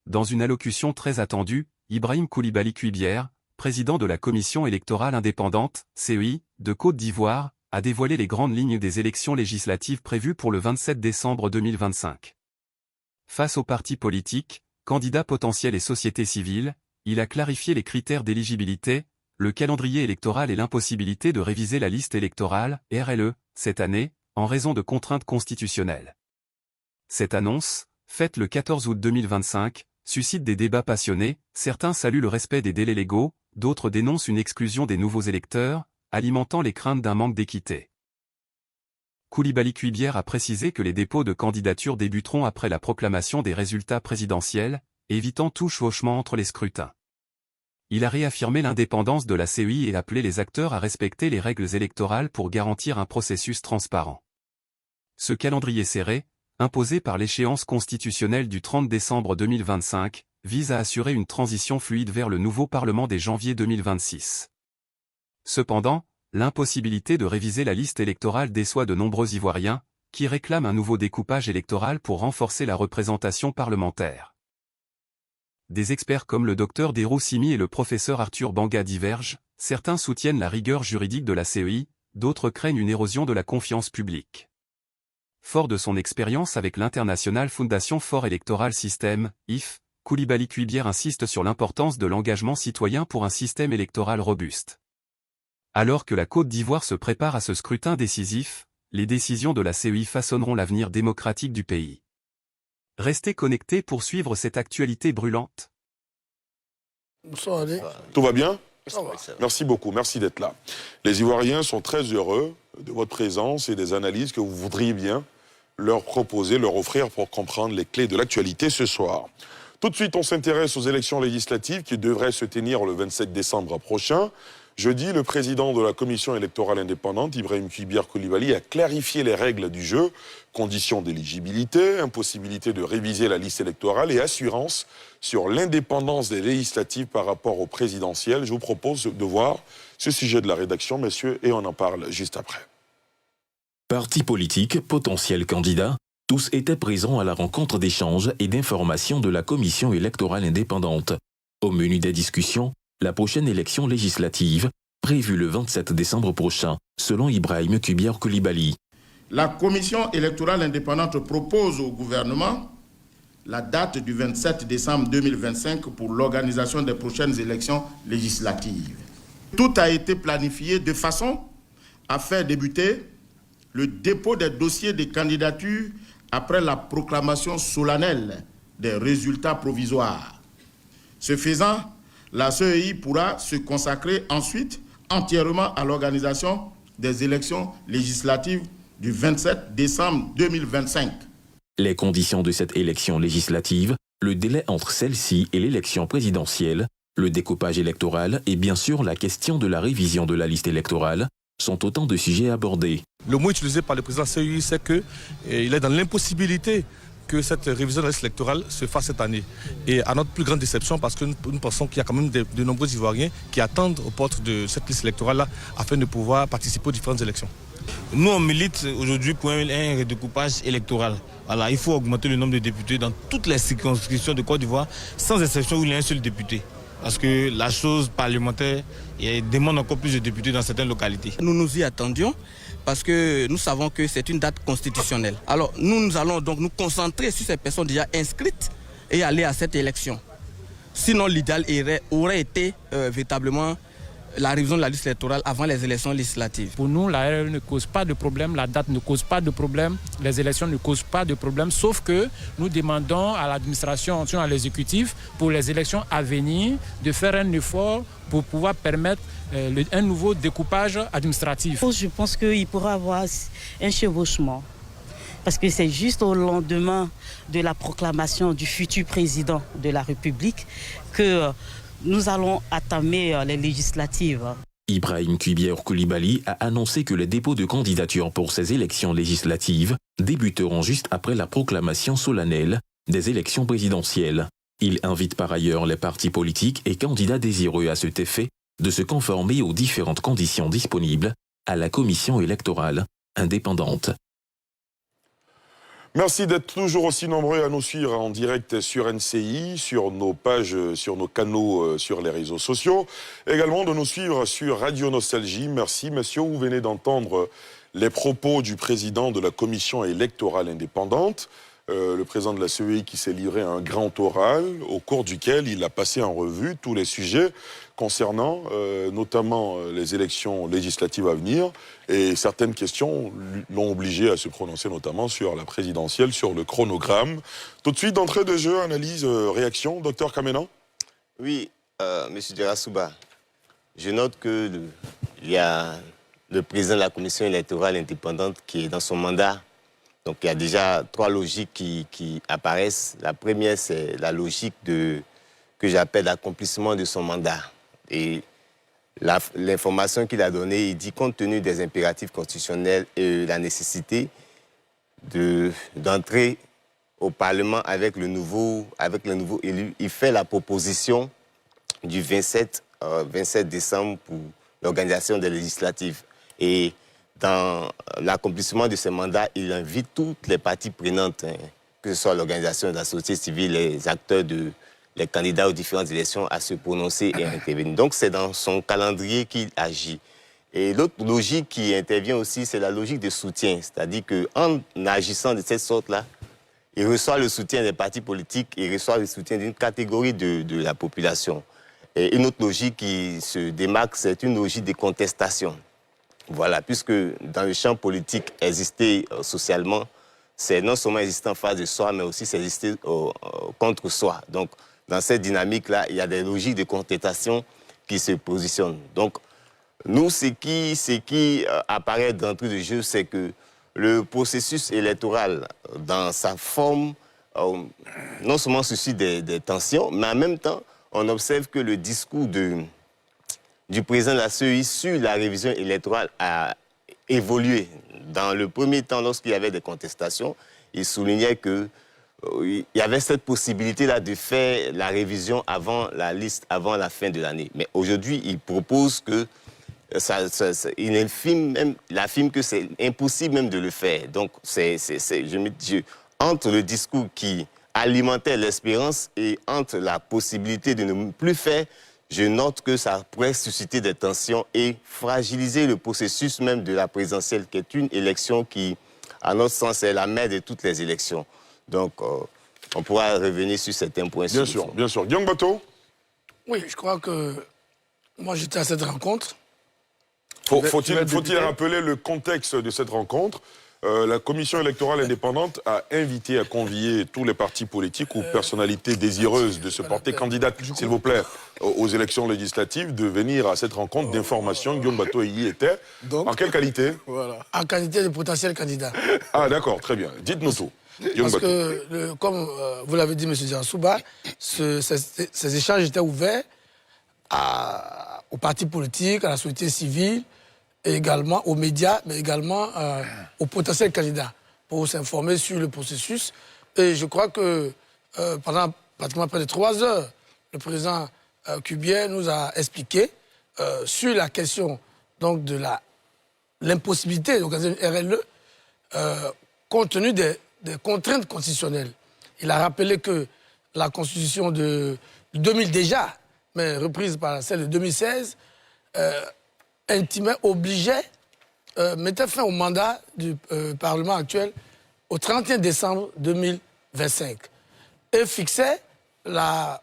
dans une allocution très attendue, Ibrahim Coulibaly Cuibière, président de la Commission électorale indépendante, CEI, de Côte d'Ivoire, a dévoilé les grandes lignes des élections législatives prévues pour le 27 décembre 2025. Face aux partis politiques, candidats potentiels et sociétés civiles, il a clarifié les critères d'éligibilité, le calendrier électoral et l'impossibilité de réviser la liste électorale, RLE, cette année, en raison de contraintes constitutionnelles. Cette annonce, faite le 14 août 2025, suscite des débats passionnés, certains saluent le respect des délais légaux, d'autres dénoncent une exclusion des nouveaux électeurs, alimentant les craintes d'un manque d'équité. Coulibaly Cuibière a précisé que les dépôts de candidatures débuteront après la proclamation des résultats présidentiels, évitant tout chevauchement entre les scrutins. Il a réaffirmé l'indépendance de la CEI et appelé les acteurs à respecter les règles électorales pour garantir un processus transparent. Ce calendrier serré, imposé par l'échéance constitutionnelle du 30 décembre 2025, vise à assurer une transition fluide vers le nouveau Parlement dès janvier 2026. Cependant, l'impossibilité de réviser la liste électorale déçoit de nombreux Ivoiriens, qui réclament un nouveau découpage électoral pour renforcer la représentation parlementaire. Des experts comme le Dr Dero Simi et le professeur Arthur Banga divergent, certains soutiennent la rigueur juridique de la CEI, d'autres craignent une érosion de la confiance publique. Fort de son expérience avec l'International Foundation for Electoral System, IF, Coulibaly Cuibière insiste sur l'importance de l'engagement citoyen pour un système électoral robuste. Alors que la Côte d'Ivoire se prépare à ce scrutin décisif, les décisions de la CEI façonneront l'avenir démocratique du pays. Restez connectés pour suivre cette actualité brûlante. Tout va bien? Merci beaucoup, merci d'être là. Les Ivoiriens sont très heureux de votre présence et des analyses que vous voudriez bien leur proposer, leur offrir pour comprendre les clés de l'actualité ce soir. Tout de suite, on s'intéresse aux élections législatives qui devraient se tenir le 27 décembre prochain. Jeudi, le président de la Commission électorale indépendante, Ibrahim Cuibière Coulibaly, a clarifié les règles du jeu, conditions d'éligibilité, impossibilité de réviser la liste électorale et assurance sur l'indépendance des législatives par rapport aux présidentielles. Je vous propose de voir ce sujet de la rédaction, messieurs, et on en parle juste après. Partis politiques, potentiels candidats, tous étaient présents à la rencontre d'échanges et d'informations de la Commission électorale indépendante. Au menu des discussions, la prochaine élection législative, prévue le 27 décembre prochain, selon Ibrahim Cuibière Coulibaly. La Commission électorale indépendante propose au gouvernement la date du 27 décembre 2025 pour l'organisation des prochaines élections législatives. Tout a été planifié de façon à faire débuter le dépôt des dossiers de candidature après la proclamation solennelle des résultats provisoires. Ce faisant, la CEI pourra se consacrer ensuite entièrement à l'organisation des élections législatives du 27 décembre 2025. Les conditions de cette élection législative, le délai entre celle-ci et l'élection présidentielle, le découpage électoral et bien sûr la question de la révision de la liste électorale sont autant de sujets abordés. Le mot utilisé par le président CEI, c'est qu'il est dans l'impossibilité que cette révision de la liste électorale se fasse cette année. Et à notre plus grande déception, parce que nous pensons qu'il y a quand même de nombreux Ivoiriens qui attendent aux portes de cette liste électorale-là afin de pouvoir participer aux différentes élections. Nous, on milite aujourd'hui pour un redécoupage électoral. Voilà, il faut augmenter le nombre de députés dans toutes les circonscriptions de Côte d'Ivoire, sans exception où il y a un seul député. Parce que la chose parlementaire demande encore plus de députés dans certaines localités. Nous nous y attendions parce que nous savons que c'est une date constitutionnelle. Alors nous allons donc nous concentrer sur ces personnes déjà inscrites et aller à cette élection. Sinon l'idéal aurait été véritablement la révision de la liste électorale avant les élections législatives. Pour nous, la RLE ne cause pas de problème, la date ne cause pas de problème, les élections ne causent pas de problème, sauf que nous demandons à l'administration, à l'exécutif, pour les élections à venir, de faire un effort pour pouvoir permettre un nouveau découpage administratif. Je pense qu'il pourra y avoir un chevauchement, parce que c'est juste au lendemain de la proclamation du futur président de la République que nous allons entamer les législatives. Ibrahim Cuibière Coulibaly a annoncé que les dépôts de candidatures pour ces élections législatives débuteront juste après la proclamation solennelle des élections présidentielles. Il invite par ailleurs les partis politiques et candidats désireux à cet effet de se conformer aux différentes conditions disponibles à la Commission électorale indépendante. Merci d'être toujours aussi nombreux à nous suivre en direct sur NCI, sur nos pages, sur nos canaux, sur les réseaux sociaux. Également de nous suivre sur Radio Nostalgie. Merci, messieurs. Vous venez d'entendre les propos du président de la commission électorale indépendante, le président de la CEI qui s'est livré à un grand oral au cours duquel il a passé en revue tous les sujets concernant notamment les élections législatives à venir, et certaines questions l'ont obligé à se prononcer notamment sur la présidentielle, sur le chronogramme. Tout de suite, d'entrée de jeu, analyse, réaction, docteur Kamenan. Oui, monsieur Djerasouba, je note que il y a le président de la commission électorale indépendante qui est dans son mandat. Donc il y a déjà 3 logiques qui apparaissent. La première, c'est la logique que j'appelle l'accomplissement de son mandat. Et l'information qu'il a donnée, il dit, compte tenu des impératifs constitutionnels et la nécessité d'entrer au Parlement avec le nouveau élu, il fait la proposition du 27 décembre pour l'organisation des législatives. Et dans l'accomplissement de ce mandat, il invite toutes les parties prenantes, que ce soit l'organisation de la société civile, les acteurs, les candidats aux différentes élections, à se prononcer et à intervenir. Donc c'est dans son calendrier qu'il agit. Et l'autre logique qui intervient aussi, c'est la logique de soutien. C'est-à-dire qu'en agissant de cette sorte-là, il reçoit le soutien des partis politiques, il reçoit le soutien d'une catégorie de la population. Et une autre logique qui se démarque, c'est une logique de contestation. Voilà, puisque dans le champ politique, exister socialement, c'est non seulement exister en face de soi, mais aussi c'est exister contre soi. Donc, dans cette dynamique-là, il y a des logiques de contestation qui se positionnent. Donc, nous, ce qui apparaît d'entrée de jeu, c'est que le processus électoral, dans sa forme, non seulement suscite des tensions, mais en même temps, on observe que le discours du président de la CEI sur la révision électorale a évolué. Dans le premier temps, lorsqu'il y avait des contestations, il soulignait qu'il y avait cette possibilité-là de faire la révision avant la liste, avant la fin de l'année. Mais aujourd'hui, il propose que il affirme que c'est impossible même de le faire. Donc, entre le discours qui alimentait l'espérance et entre la possibilité de ne plus faire, je note que ça pourrait susciter des tensions et fragiliser le processus même de la présidentielle, qui est une élection qui, à notre sens, est la mère de toutes les élections. Donc, on pourra revenir sur certains points. Bien sûr, bien sûr. Guillaume Bateau. Oui, je crois que moi, j'étais à cette rencontre. Faut-il rappeler le contexte de cette rencontre? La commission électorale indépendante a invité à convier tous les partis politiques ou personnalités désireuses de se porter candidates, s'il vous plaît, aux élections législatives, de venir à cette rencontre d'information. Guillaume Bateau y était. Donc, en quelle qualité? Voilà. En qualité de potentiel candidat. Ah d'accord, très bien. Dites-nous tout. Parce que, comme vous l'avez dit, M. Djerasouba, ces échanges étaient ouverts aux partis politiques, à la société civile, et également aux médias, mais également aux potentiels candidats, pour s'informer sur le processus. Et je crois que pendant pratiquement près de 3 heures, le président Kubier nous a expliqué sur la question donc, de l'impossibilité d'organiser une RLE compte tenu des contraintes constitutionnelles. Il a rappelé que la Constitution de 2000 déjà, mais reprise par celle de 2016, obligeait, mettait fin au mandat du Parlement actuel au 31 décembre 2025 et fixait la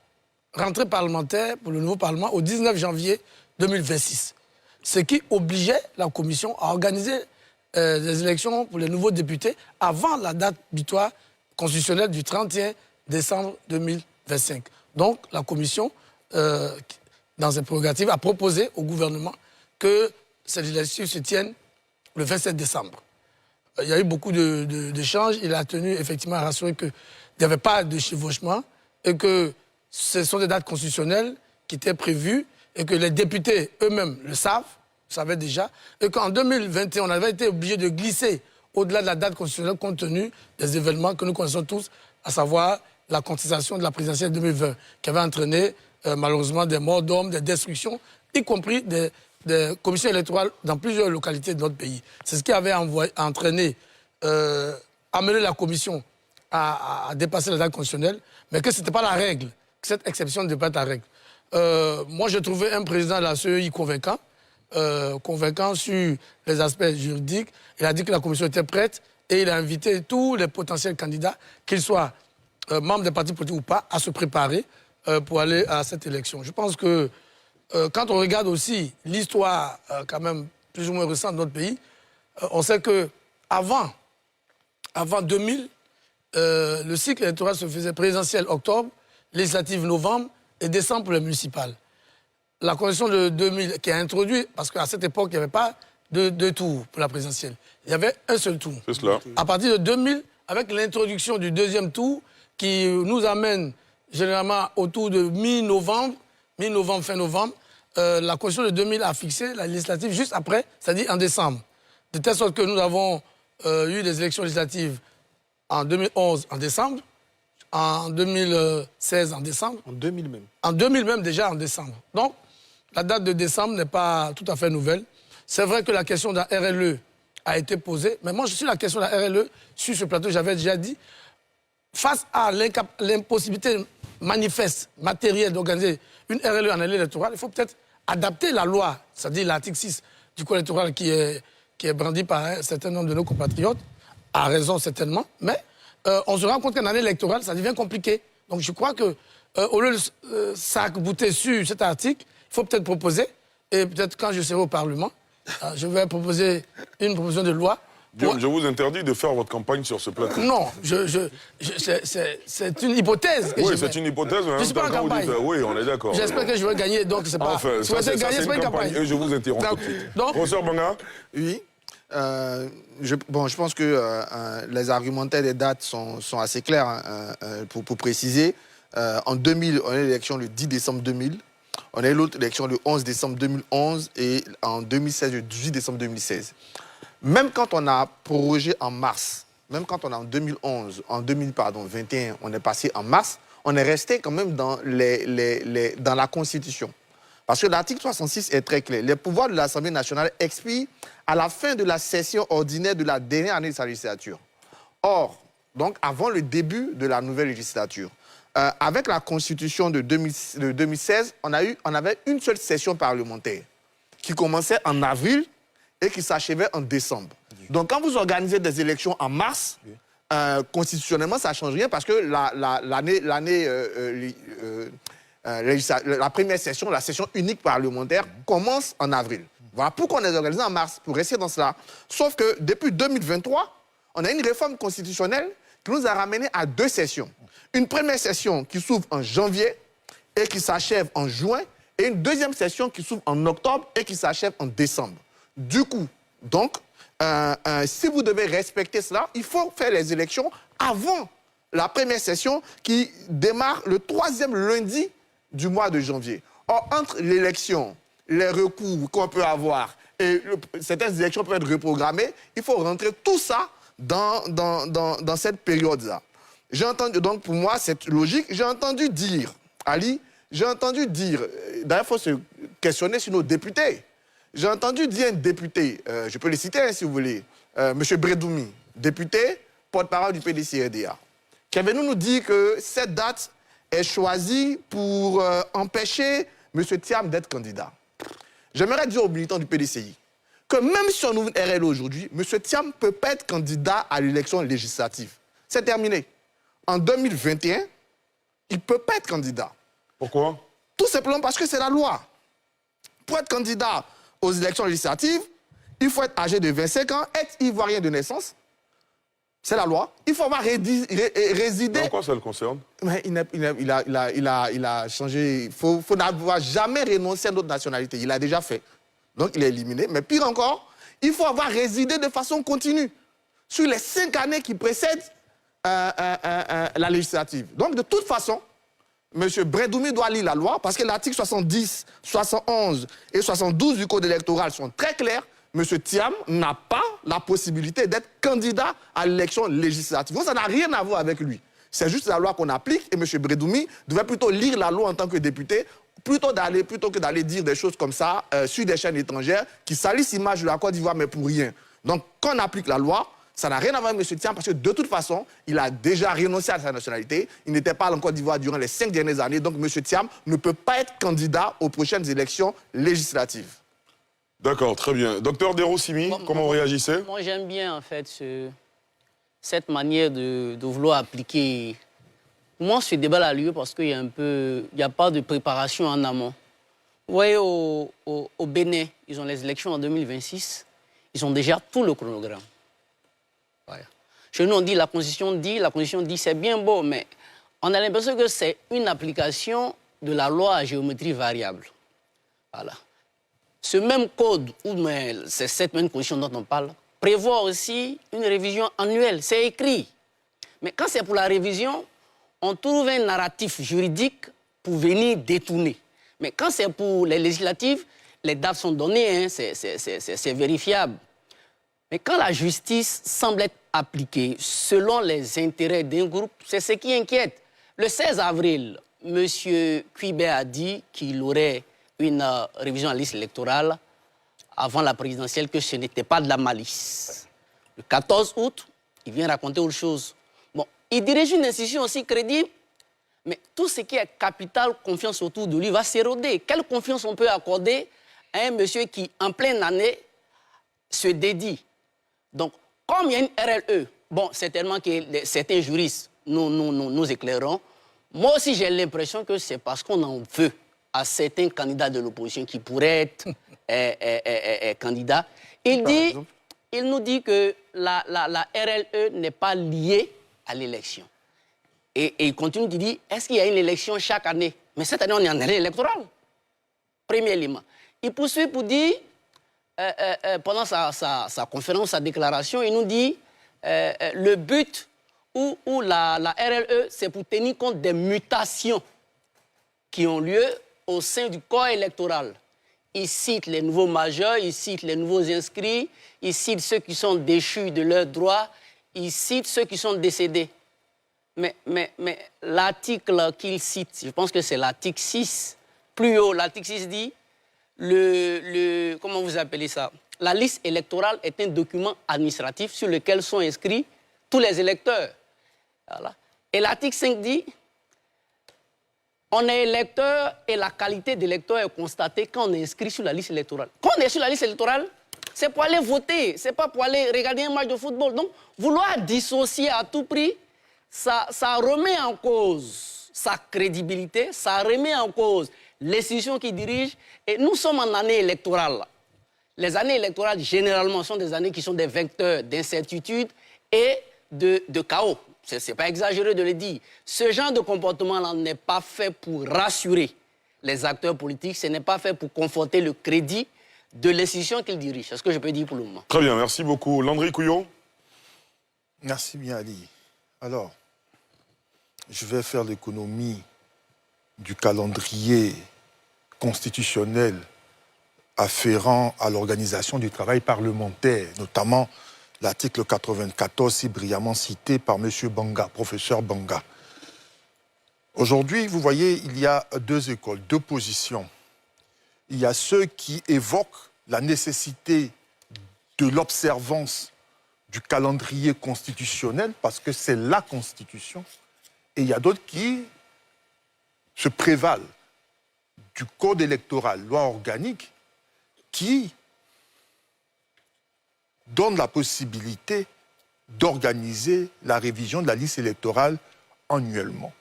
rentrée parlementaire pour le nouveau Parlement au 19 janvier 2026. Ce qui obligeait la Commission à organiser des élections pour les nouveaux députés avant la date butoir constitutionnelle du 31 décembre 2025. Donc la Commission, dans ses prérogatives, a proposé au gouvernement que ces législatives se tiennent le 27 décembre. Il y a eu beaucoup d'échanges. Il a tenu effectivement à rassurer qu'il n'y avait pas de chevauchement et que ce sont des dates constitutionnelles qui étaient prévues et que les députés eux-mêmes le savaient déjà, et qu'en 2021, on avait été obligé de glisser au-delà de la date constitutionnelle compte tenu des événements que nous connaissons tous, à savoir la contestation de la présidentielle 2020, qui avait entraîné malheureusement des morts d'hommes, des destructions, y compris des commissions électorales dans plusieurs localités de notre pays. C'est ce qui avait entraîné amené la commission à dépasser la date constitutionnelle, mais que ce n'était pas la règle, que cette exception ne devait pas être la règle. Moi, j'ai trouvé un président de la CEI convaincant, sur les aspects juridiques. Il a dit que la commission était prête et il a invité tous les potentiels candidats, qu'ils soient membres des partis politiques ou pas, à se préparer pour aller à cette élection. Je pense que quand on regarde aussi l'histoire quand même plus ou moins récente de notre pays, on sait que avant 2000, le cycle électoral se faisait présidentiel octobre, législative novembre et décembre pour les municipales. La constitution de 2000 qui a introduit, parce qu'à cette époque, il n'y avait pas deux tours pour la présidentielle. Il y avait un seul tour. C'est cela. À partir de 2000, avec l'introduction du deuxième tour, qui nous amène généralement autour de mi-novembre, fin novembre, la constitution de 2000 a fixé la législative juste après, c'est-à-dire en décembre. De telle sorte que nous avons eu des élections législatives en 2011 en décembre, en 2016 en décembre. En 2000 même. En 2000 même déjà en décembre. Donc, la date de décembre n'est pas tout à fait nouvelle. C'est vrai que la question de la RLE a été posée, mais moi, sur la question de la RLE, sur ce plateau, j'avais déjà dit, face à l'impossibilité manifeste, matérielle d'organiser une RLE en année électorale, il faut peut-être adapter la loi, c'est-à-dire l'article 6 du Code électoral qui est brandi par un certain nombre de nos compatriotes, à raison certainement, mais on se rend compte qu'en année électorale, ça devient compliqué. Donc je crois que au lieu de s'arc-bouter sur cet article, il faut peut-être proposer, et peut-être quand je serai au Parlement, je vais proposer une proposition de loi. Guillaume, je vous interdis de faire votre campagne sur ce plateau. Non, c'est une hypothèse. Oui, c'est une hypothèse. Je ne suis pas en campagne. Oui, on est d'accord. J'espère que je vais gagner, donc c'est pas... Enfin, ça, c'est une campagne. Et je vous interromps tout de suite. Professeur Banga. Oui. Je pense que les argumentaires des dates sont assez clairs pour préciser. En 2000, on a l'élection le 10 décembre 2000. On a eu l'autre élection le 11 décembre 2011 et en 2016, le 18 décembre 2016. Même quand on a prorogé en mars, même quand on a en 2011, en 2021, on est passé en mars, on est resté quand même dans la Constitution. Parce que l'article 66 est très clair. Les pouvoirs de l'Assemblée nationale expirent à la fin de la session ordinaire de la dernière année de sa législature. Or, donc avant le début de la nouvelle législature, avec la Constitution de 2016, on avait une seule session parlementaire qui commençait en avril et qui s'achevait en décembre. Donc quand vous organisez des élections en mars, constitutionnellement, ça ne change rien parce que la première session, la session unique parlementaire, commence en avril. Voilà pourquoi on est organisé en mars, pour rester dans cela. Sauf que depuis 2023, on a une réforme constitutionnelle qui nous a ramené à 2 sessions. Une première session qui s'ouvre en janvier et qui s'achève en juin, et une deuxième session qui s'ouvre en octobre et qui s'achève en décembre. Du coup, donc, si vous devez respecter cela, il faut faire les élections avant la première session qui démarre le 3e lundi du mois de janvier. Or, entre l'élection, les recours qu'on peut avoir et certaines élections peuvent être reprogrammées, il faut rentrer tout ça dans cette période-là. J'ai entendu, donc pour moi, c'est logique. J'ai entendu dire, Ali, d'ailleurs, il faut se questionner sur nos députés. J'ai entendu dire un député, je peux le citer si vous voulez, M. Bredoumi, député, porte-parole du PDC-RDA, qui avait nous dit que cette date est choisie pour empêcher M. Thiam d'être candidat. J'aimerais dire aux militants du PDCI que même si on ouvre une RLE aujourd'hui, M. Thiam ne peut pas être candidat à l'élection législative. C'est terminé. En 2021, il ne peut pas être candidat. Pourquoi? Tout simplement parce que c'est la loi. Pour être candidat aux élections législatives, il faut être âgé de 25 ans, être ivoirien de naissance. C'est la loi. Il faut avoir résidé... Pourquoi ça le concerne? Mais il a changé. Il faut n'avoir jamais renoncé à notre nationalité. Il l'a déjà fait. Donc il est éliminé. Mais pire encore, il faut avoir résidé de façon continue sur les 5 années qui précèdent la législative. Donc de toute façon, M. Bredoumi doit lire la loi parce que l'article 70, 71 et 72 du Code électoral sont très clairs. M. Thiam n'a pas la possibilité d'être candidat à l'élection législative. Donc ça n'a rien à voir avec lui. C'est juste la loi qu'on applique et M. Bredoumi devait plutôt lire la loi en tant que député plutôt que d'aller dire des choses comme ça sur des chaînes étrangères qui salissent l'image de la Côte d'Ivoire, mais pour rien. Donc quand on applique la loi, Ça n'a rien à voir avec M. Thiam parce que de toute façon, il a déjà renoncé à sa nationalité. Il n'était pas en Côte d'Ivoire durant les 5 dernières années. Donc M. Thiam ne peut pas être candidat aux prochaines élections législatives. D'accord, très bien. Docteur Derosimi, comment vous réagissez? Moi, j'aime bien, en fait, cette manière de vouloir appliquer. Pour moi, ce débat a lieu parce qu'il y a il n'y a pas de préparation en amont. Vous voyez, au Bénin, ils ont les élections en 2026. Ils ont déjà tout le chronogramme. Voilà. Chez nous, on dit, la Constitution dit, c'est bien beau, mais on a l'impression que c'est une application de la loi à géométrie variable. Voilà. Ce même code, ou c'est cette même constitution dont on parle, prévoit aussi une révision annuelle. C'est écrit. Mais quand c'est pour la révision, on trouve un narratif juridique pour venir détourner. Mais quand c'est pour les législatives, les dates sont données, hein, c'est vérifiable. Mais quand la justice semble être appliquée selon les intérêts d'un groupe, c'est ce qui inquiète. Le 16 avril, M. Cuibert a dit qu'il aurait une révision à la liste électorale avant la présidentielle, que ce n'était pas de la malice. Le 14 août, il vient raconter autre chose. Bon, il dirige une institution aussi crédible, mais tout ce qui est capital, confiance autour de lui va s'éroder. Quelle confiance on peut accorder à un monsieur qui, en pleine année, se dédie? Donc, comme il y a une RLE, bon, certainement que certains juristes nous éclaireront. Moi aussi, j'ai l'impression que c'est parce qu'on en veut à certains candidats de l'opposition qui pourraient être candidats. Il nous dit que la RLE n'est pas liée à l'élection. Et il continue de dire, est-ce qu'il y a une élection chaque année? Mais cette année, on est en année électorale. Premier élément. Il poursuit pour dire, pendant sa conférence, sa déclaration, il nous dit, le but ou la RLE, c'est pour tenir compte des mutations qui ont lieu au sein du corps électoral. Il cite les nouveaux majeurs, il cite les nouveaux inscrits, il cite ceux qui sont déchus de leurs droits, il cite ceux qui sont décédés. Mais l'article qu'il cite, je pense que c'est l'article 6, plus haut, l'article 6 dit, comment vous appelez ça? La liste électorale est un document administratif sur lequel sont inscrits tous les électeurs. Voilà. Et l'article 5 dit, on est électeur et la qualité d'électeur est constatée quand on est inscrit sur la liste électorale. Quand on est sur la liste électorale, c'est pour aller voter, c'est pas pour aller regarder un match de football. Donc, vouloir dissocier à tout prix, ça remet en cause sa crédibilité, ça remet en cause l'institution qui dirige. Et nous sommes en année électorale. Les années électorales, généralement, sont des années qui sont des vecteurs d'incertitude et de chaos. Ce n'est pas exagéré de le dire. Ce genre de comportement-là n'est pas fait pour rassurer les acteurs politiques, ce n'est pas fait pour conforter le crédit de l'institution qu'ils dirigent. C'est ce que je peux dire pour le moment. Très bien, merci beaucoup. Landry Couillon. Merci bien, Ali. Alors, je vais faire l'économie du calendrier constitutionnel afférent à l'organisation du travail parlementaire, notamment l'article 94, si brillamment cité par M. Banga, professeur Banga. Aujourd'hui, vous voyez, il y a deux écoles, deux positions. Il y a ceux qui évoquent la nécessité de l'observance du calendrier constitutionnel, parce que c'est la Constitution, et il y a d'autres qui se prévalent du code électoral, loi organique, qui donne la possibilité d'organiser la révision de la liste électorale annuellement.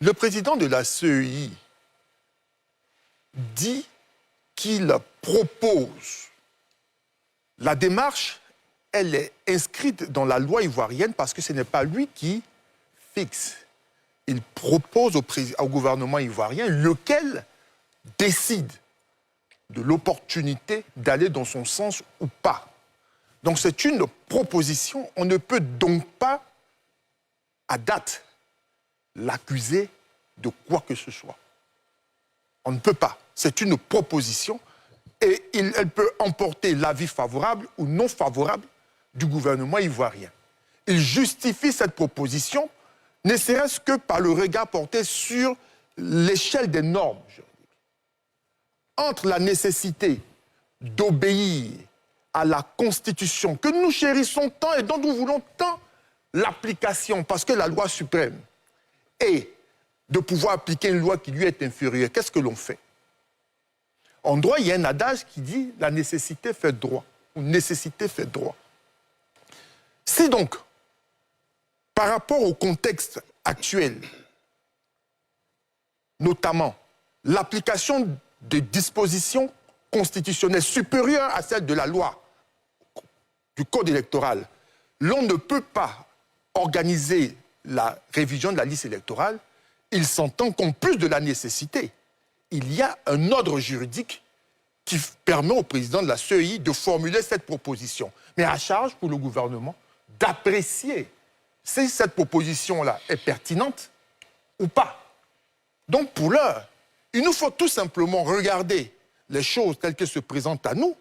Le président de la CEI dit qu'il propose. La démarche, elle est inscrite dans la loi ivoirienne parce que ce n'est pas lui qui fixe. Il propose au gouvernement ivoirien, lequel décide de l'opportunité d'aller dans son sens ou pas. Donc c'est une proposition, on ne peut donc pas, à date, l'accuser de quoi que ce soit. On ne peut pas. C'est une proposition et elle peut emporter l'avis favorable ou non favorable du gouvernement ivoirien. Il justifie cette proposition, ne serait-ce que par le regard porté sur l'échelle des normes juridiques. Entre la nécessité d'obéir à la Constitution, que nous chérissons tant et dont nous voulons tant l'application, parce que la loi suprême est de pouvoir appliquer une loi qui lui est inférieure, qu'est-ce que l'on fait? En droit, il y a un adage qui dit « la nécessité fait droit » ou « nécessité fait droit ». Si donc, par rapport au contexte actuel, notamment l'application des dispositions constitutionnelles supérieures à celles de la loi du code électoral, l'on ne peut pas organiser la révision de la liste électorale, il s'entend qu'en plus de la nécessité, il y a un ordre juridique qui permet au président de la CEI de formuler cette proposition. Mais à charge pour le gouvernement d'apprécier si cette proposition-là est pertinente ou pas. Donc pour l'heure, il nous faut tout simplement regarder les choses telles qu'elles se présentent à nous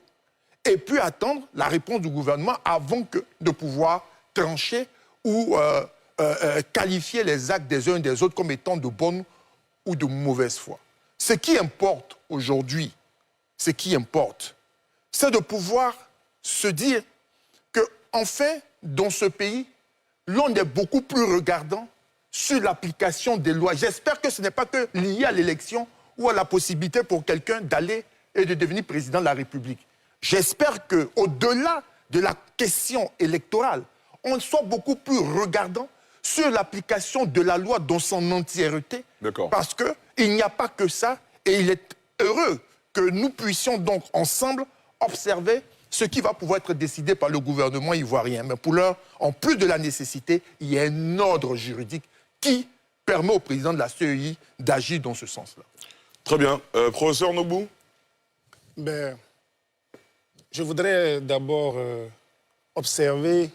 et puis attendre la réponse du gouvernement avant de pouvoir trancher ou qualifier les actes des uns et des autres comme étant de bonne ou de mauvaise foi. Ce qui importe aujourd'hui, c'est de pouvoir se dire qu'enfin, dans ce pays, l'on est beaucoup plus regardant sur l'application des lois. J'espère que ce n'est pas que lié à l'élection ou à la possibilité pour quelqu'un d'aller et de devenir président de la République. J'espère qu'au-delà de la question électorale, on soit beaucoup plus regardant sur l'application de la loi dans son entièreté. Parce qu'il n'y a pas que ça, et il est heureux que nous puissions donc ensemble observer ce qui va pouvoir être décidé par le gouvernement ivoirien. Mais pour l'heure, en plus de la nécessité, il y a un ordre juridique qui permet au président de la CEI d'agir dans ce sens-là. Très bien. Professeur Nobou? Je voudrais d'abord observer,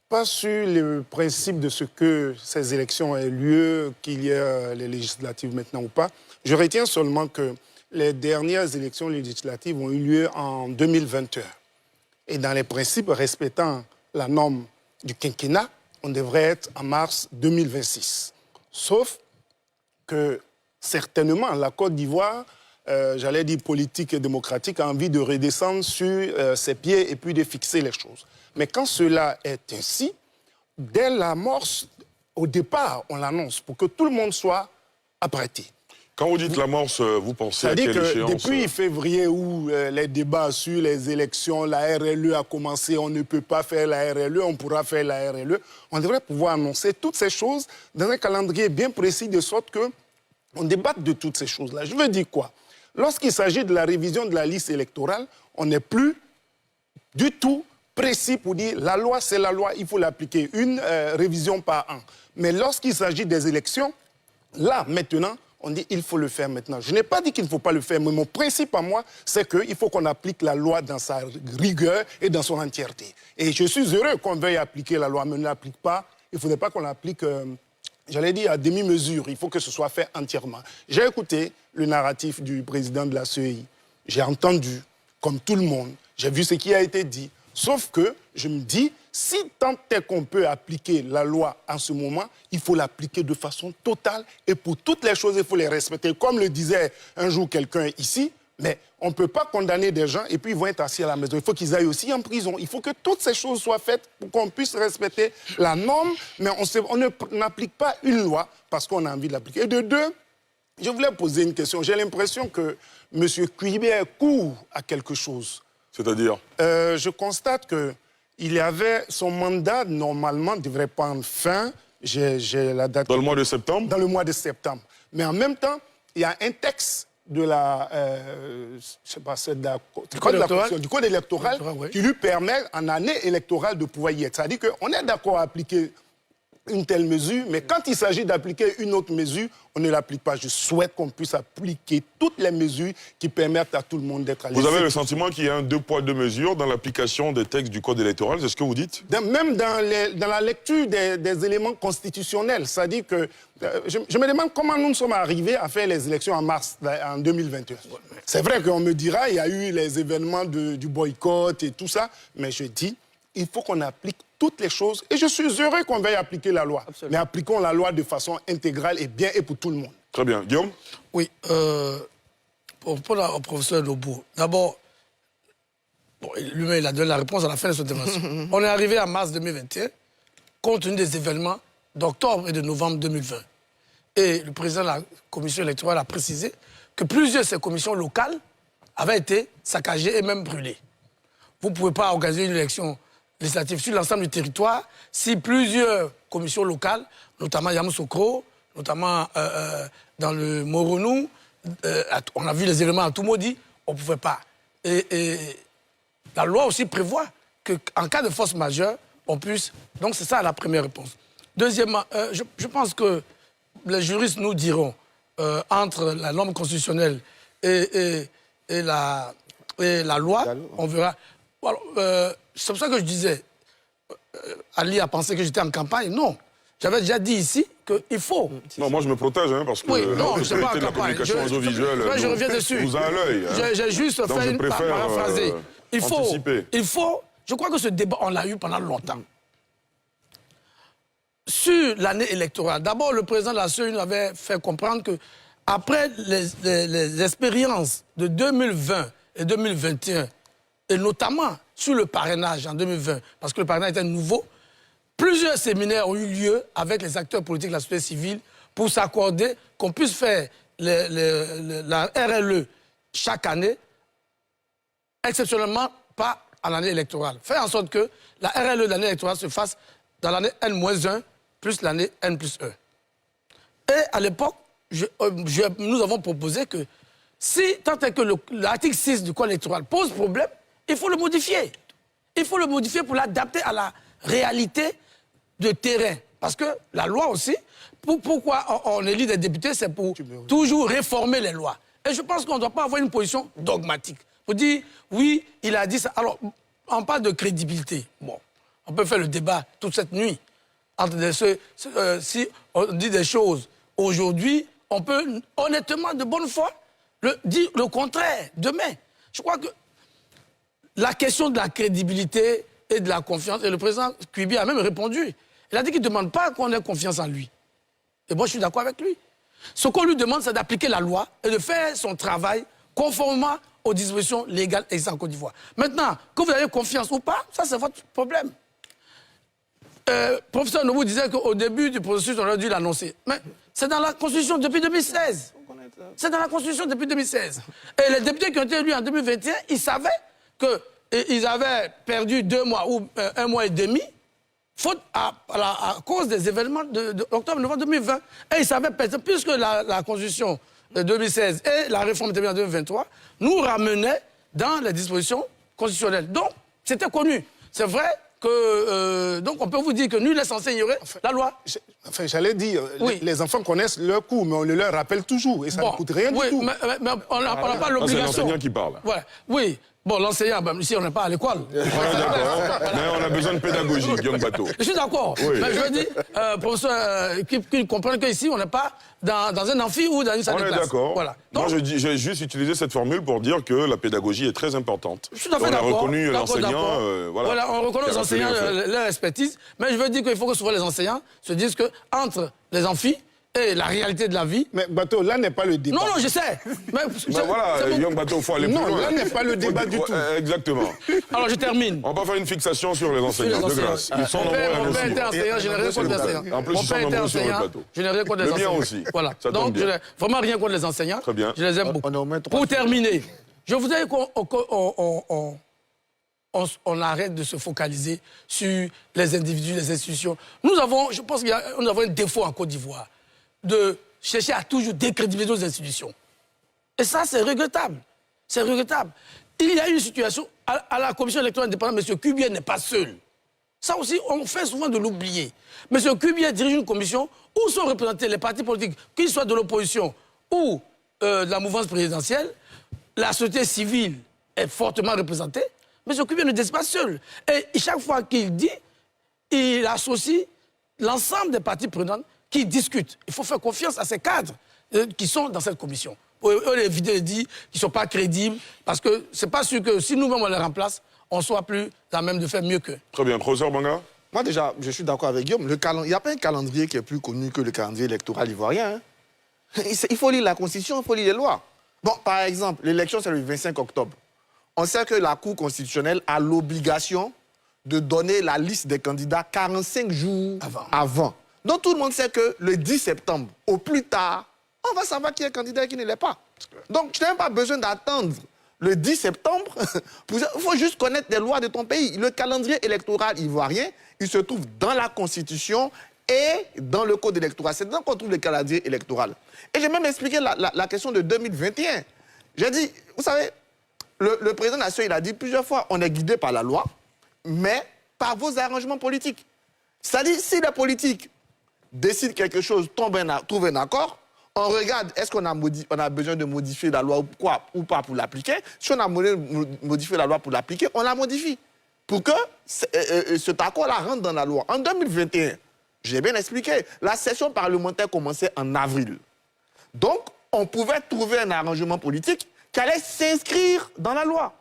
pas sur le principe de ce que ces élections aient lieu, qu'il y ait les législatives maintenant ou pas. Je retiens seulement que les dernières élections législatives ont eu lieu en 2021. Et dans les principes respectant la norme du quinquennat, on devrait être en mars 2026. Sauf que certainement la Côte d'Ivoire, j'allais dire politique et démocratique, a envie de redescendre sur ses pieds et puis de fixer les choses. Mais quand cela est ainsi, dès l'amorce, au départ, on l'annonce pour que tout le monde soit apprêté. Quand vous dites l'amorce, vous pensez à quelle échéance? C'est-à-dire que depuis février où les débats sur les élections, la RLE a commencé, on ne peut pas faire la RLE, on pourra faire la RLE, on devrait pouvoir annoncer toutes ces choses dans un calendrier bien précis de sorte qu'on débatte de toutes ces choses-là. Je veux dire quoi? Lorsqu'il s'agit de la révision de la liste électorale, on n'est plus du tout précis pour dire la loi, c'est la loi, il faut l'appliquer, une révision par an. Mais lorsqu'il s'agit des élections, là, maintenant, on dit il faut le faire maintenant. Je n'ai pas dit qu'il ne faut pas le faire, mais mon principe à moi, c'est qu'il faut qu'on applique la loi dans sa rigueur et dans son entièreté. Et je suis heureux qu'on veuille appliquer la loi, mais on ne l'applique pas. Il ne faudrait pas qu'on l'applique, j'allais dire, à demi-mesure. Il faut que ce soit fait entièrement. J'ai écouté le narratif du président de la CEI. J'ai entendu, comme tout le monde, j'ai vu ce qui a été dit. Sauf que je me dis, si tant est qu'on peut appliquer la loi en ce moment, il faut l'appliquer de façon totale et pour toutes les choses, il faut les respecter. Comme le disait un jour quelqu'un ici, mais on ne peut pas condamner des gens et puis ils vont être assis à la maison. Il faut qu'ils aillent aussi en prison. Il faut que toutes ces choses soient faites pour qu'on puisse respecter la norme, mais on n'applique pas une loi parce qu'on a envie de l'appliquer. Et de deux, je voulais poser une question. J'ai l'impression que M. Cuibert court à quelque chose. C'est-à-dire je constate qu'il y avait son mandat, normalement, devrait prendre fin. J'ai la date. Dans le mois de septembre? Dans le mois de septembre. Mais en même temps, il y a un texte de la, je sais pas, du code électoral qui lui permet, en année électorale, de pouvoir y être. C'est-à-dire qu'on est d'accord à appliquer une telle mesure, mais quand il s'agit d'appliquer une autre mesure, on ne l'applique pas. Je souhaite qu'on puisse appliquer toutes les mesures qui permettent à tout le monde d'être à l'aise. Vous avez le sentiment qu'il y a un 2 poids 2 mesures dans l'application des textes du code électoral, c'est ce que vous dites? Même dans la lecture des éléments constitutionnels. C'est-à-dire que je me demande comment nous sommes arrivés à faire les élections en mars en 2021. C'est vrai qu'on me dira, il y a eu les événements du boycott et tout ça, mais je dis, il faut qu'on applique toutes les choses. Et je suis heureux qu'on veuille appliquer la loi. Absolument. Mais appliquons la loi de façon intégrale et bien et pour tout le monde. Très bien. Guillaume? Oui. Pour répondre au professeur Nobou, d'abord, Bon, lui-même, il a donné la réponse à la fin de son intervention. On est arrivé en mars 2021, compte tenu des événements d'octobre et de novembre 2020. Et le président de la commission électorale a précisé que plusieurs de ces commissions locales avaient été saccagées et même brûlées. Vous ne pouvez pas organiser une élection législative sur l'ensemble du territoire si plusieurs commissions locales, notamment Yamoussoukro, notamment dans le Moronou, on a vu les éléments à Toumoudi, on ne pouvait pas. Et la loi aussi prévoit qu'en cas de force majeure, on puisse... Donc c'est ça la première réponse. Deuxièmement, je pense que les juristes nous diront, entre la norme constitutionnelle et la loi, on verra... Alors, c'est pour ça que je disais, Ali a pensé que j'étais en campagne. Non, j'avais déjà dit ici qu'il faut. Non, moi je me protège, hein, parce que oui, non, je ne sais pas en la campagne. communication audiovisuelle, je reviens dessus. Vous avez à l'œil. Hein. J'ai juste fait une paraphrasée. Il faut, je crois que ce débat, on l'a eu pendant longtemps. Sur l'année électorale, d'abord, le président de la CEU nous avait fait comprendre que après les expériences de 2020 et 2021, et notamment sur le parrainage en 2020, parce que le parrainage était nouveau, plusieurs séminaires ont eu lieu avec les acteurs politiques de la société civile pour s'accorder qu'on puisse faire la RLE chaque année, exceptionnellement pas en année électorale. Faire en sorte que la RLE de l'année électorale se fasse dans l'année N-1 plus l'année N+1. Et à l'époque, nous avons proposé que si tant est que l'article 6 du Code électoral pose problème, il faut le modifier. Il faut le modifier pour l'adapter à la réalité de terrain. Parce que la loi aussi, pourquoi on élit des députés, c'est pour toujours réformer les lois. Et je pense qu'on ne doit pas avoir une position dogmatique. Pour dire, oui, il a dit ça. Alors, on parle de crédibilité. Bon, on peut faire le débat toute cette nuit. Si on dit des choses aujourd'hui, on peut honnêtement, de bonne foi, dire le contraire demain. Je crois que la question de la crédibilité et de la confiance, et le président Kuibi a même répondu. Il a dit qu'il ne demande pas qu'on ait confiance en lui. Et moi, je suis d'accord avec lui. Ce qu'on lui demande, c'est d'appliquer la loi et de faire son travail conformément aux dispositions légales existantes en Côte d'Ivoire. Maintenant, que vous avez confiance ou pas, ça, c'est votre problème. Professeur Nobu disait qu'au début du processus, on aurait dû l'annoncer. Mais c'est dans la Constitution depuis 2016. C'est dans la Constitution depuis 2016. Et les députés qui ont été élus en 2021, ils savaient qu'ils avaient perdu 2 mois ou 1 mois et demi, faute à cause des événements d'octobre-novembre 2020. Et ils savaient, puisque la Constitution de 2016 et la réforme intervenue en 2023 nous ramenaient dans les dispositions constitutionnelles. Donc, c'était connu. C'est vrai que... donc, on peut vous dire que nul n'est censé ignorer la loi. Enfin, j'allais dire, oui. Les enfants connaissent leur cours, mais on le leur rappelle toujours. Et ça ne coûte rien du tout. Mais on n'a pas l'obligation. C'est l'enseignant qui parle. Ouais, oui. Bon, l'enseignant, ici, on n'est pas à l'école. Mais on a besoin de pédagogie, Guillaume Bateau. Je suis d'accord. Oui. Mais je veux dire, professeur, qu'ils comprennent qu'ici, on n'est pas dans un amphi ou dans une salle de classe. On est d'accord. Voilà. Moi, j'ai juste utilisé cette formule pour dire que la pédagogie est très importante. Je suis tout à fait d'accord. On a reconnu l'enseignant. Voilà, on reconnaît aux enseignants leur expertise. Mais je veux dire qu'il faut que souvent les enseignants se disent qu'entre les amphis et la réalité de la vie... Mais Bateau, là n'est pas le débat. Non, je sais. Mais voilà, Young Bateau, il faut aller plus loin. Non, là n'est pas le débat du tout. Exactement. Alors, je termine. On va pas faire une fixation sur les enseignants, de grâce. Ils sont nombreux à Mon père était enseignant, je n'ai rien contre les enseignants. En plus, ils sont nombreux sur le plateau. Je n'ai rien contre les enseignants. Le mien aussi. Voilà. Donc, je n'ai vraiment rien contre les enseignants. Très bien. Je les aime beaucoup. Pour terminer, je voudrais qu'on arrête de se focaliser sur les individus, les institutions. Je pense qu'il y a un défaut en Côte d'Ivoire de chercher à toujours décrédibiliser nos institutions. Et ça, c'est regrettable. C'est regrettable. Il y a une situation, à la commission électorale indépendante, M. Kuibi n'est pas seul. Ça aussi, on fait souvent de l'oublier. M. Kuibi dirige une commission où sont représentés les partis politiques, qu'ils soient de l'opposition ou de la mouvance présidentielle. La société civile est fortement représentée. M. Kuibi ne dit pas seul. Et chaque fois qu'il dit, il associe l'ensemble des parties prenantes qui discutent. Il faut faire confiance à ces cadres qui sont dans cette commission. Eux, les vidéos disent qu'ils ne sont pas crédibles, parce que ce n'est pas sûr que si nous-mêmes on les remplace, on ne soit plus à même de faire mieux qu'eux. Très bien. Professeur Banga? Moi, déjà, je suis d'accord avec Guillaume. Il n'y a pas un calendrier qui est plus connu que le calendrier électoral ivoirien. Hein. Il faut lire la Constitution, il faut lire les lois. Bon, par exemple, l'élection, c'est le 25 octobre. on sait que la Cour constitutionnelle a l'obligation de donner la liste des candidats 45 jours avant. Donc tout le monde sait que le 10 septembre, au plus tard, on va savoir qui est candidat et qui ne l'est pas. Donc tu n'as même pas besoin d'attendre le 10 septembre. Il faut juste connaître les lois de ton pays. Le calendrier électoral ivoirien, il se trouve dans la Constitution et dans le code électoral. C'est là qu'on trouve le calendrier électoral. Et j'ai même expliqué la question de 2021. J'ai dit, vous savez, le président de la nation, il a dit plusieurs fois, on est guidé par la loi, mais par vos arrangements politiques. C'est-à-dire, si les politiques décident quelque chose, trouvent un accord, on regarde, est-ce qu'on a besoin de modifier la loi ou pas pour l'appliquer? Si on a besoin de modifier la loi pour l'appliquer, on la modifie. Pour que cet accord-là rentre dans la loi. En 2021, j'ai bien expliqué, la session parlementaire commençait en avril. Donc, on pouvait trouver un arrangement politique qui allait s'inscrire dans la loi.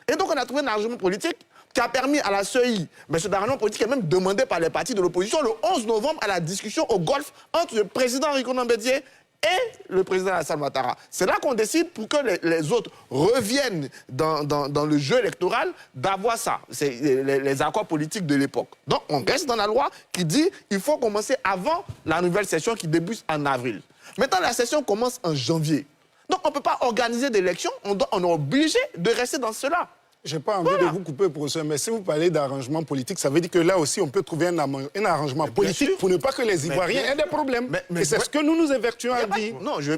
Et donc, on a trouvé un arrangement politique qui a permis à la CEI, mais cet arrangement politique est même demandé par les partis de l'opposition le 11 novembre à la discussion au Golfe entre le président Rico Bédié et le président Alassane Ouattara. C'est là qu'on décide pour que les autres reviennent dans le jeu électoral d'avoir ça. C'est les accords politiques de l'époque. Donc on reste dans la loi qui dit qu'il faut commencer avant la nouvelle session qui débute en avril. Maintenant la session commence en janvier. Donc on ne peut pas organiser d'élections, on est obligé de rester dans cela. Je n'ai pas envie de vous couper, professeur, mais si vous parlez d'arrangement politique, ça veut dire que là aussi, on peut trouver un arrangement politique pour ne pas que les Ivoiriens aient des problèmes. Et c'est ce que nous nous évertuons à dire. Non, je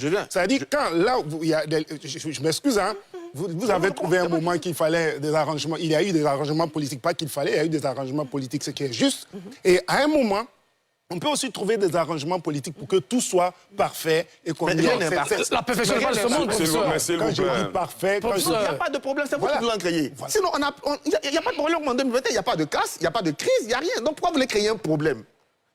viens. Ça veut dire quand là, je m'excuse, hein, vous avez trouvé un moment qu'il fallait des arrangements. Il y a eu des arrangements politiques, pas qu'il fallait, il y a eu des arrangements politiques, ce qui est juste. Et à un moment, on peut aussi trouver des arrangements politiques pour que tout soit parfait et qu'on ait... La perfection n'est pas de ce monde, professeur. Quand je dis parfait... Il n'y a pas de problème, c'est vous qui voulez en créer. Sinon, il n'y a pas de problème en 2021, il n'y a pas de casse, il n'y a pas de crise, il n'y a rien. Donc pourquoi vous voulez créer un problème?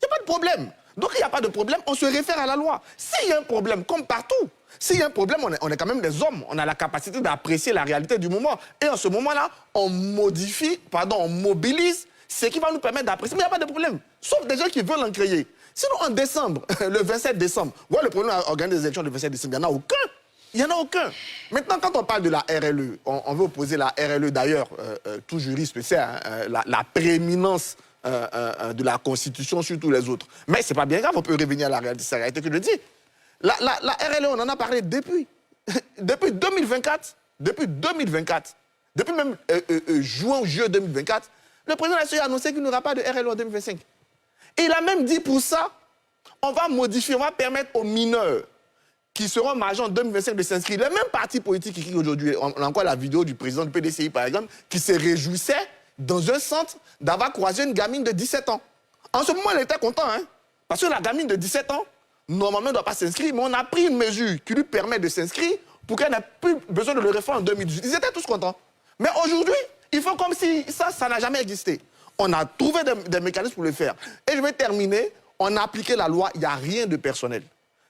Il n'y a pas de problème. Donc il n'y a pas de problème, on se réfère à la loi. S'il y a un problème, comme partout, s'il y a un problème, on est quand même des hommes. On a la capacité d'apprécier la réalité du moment. Et en ce moment-là, on mobilise ce qui va nous permettre d'apprécier. Mais il n'y a pas de problème. Sauf des gens qui veulent en créer. Sinon, en décembre, le 27 décembre, voilà le problème d'organiser des élections le 27 décembre, il n'y en a aucun. Il n'y en a aucun. Maintenant, quand on parle de la RLE, on veut opposer la RLE, d'ailleurs, tout juriste sait, hein, la prééminence de la Constitution sur tous les autres. Mais ce n'est pas bien grave, on peut revenir à la réalité, c'est la réalité que je dis. La RLE, on en a parlé depuis 2024, depuis même juin ou juillet 2024, le président de la CEI a annoncé qu'il n'y aura pas de RLE en 2025. Et il a même dit pour ça, on va modifier, on va permettre aux mineurs qui seront majeurs en 2025 de s'inscrire. Les mêmes partis politiques qui aujourd'hui, on a encore la vidéo du président du PDCI par exemple, qui se réjouissait dans un centre d'avoir croisé une gamine de 17 ans. En ce moment, il était content, hein, parce que la gamine de 17 ans, normalement, ne doit pas s'inscrire, mais on a pris une mesure qui lui permet de s'inscrire pour qu'elle n'ait plus besoin de le refaire en 2018. Ils étaient tous contents. Mais aujourd'hui, il faut comme si ça n'a jamais existé. On a trouvé des mécanismes pour le faire. Et je vais terminer, on a appliqué la loi, il n'y a rien de personnel.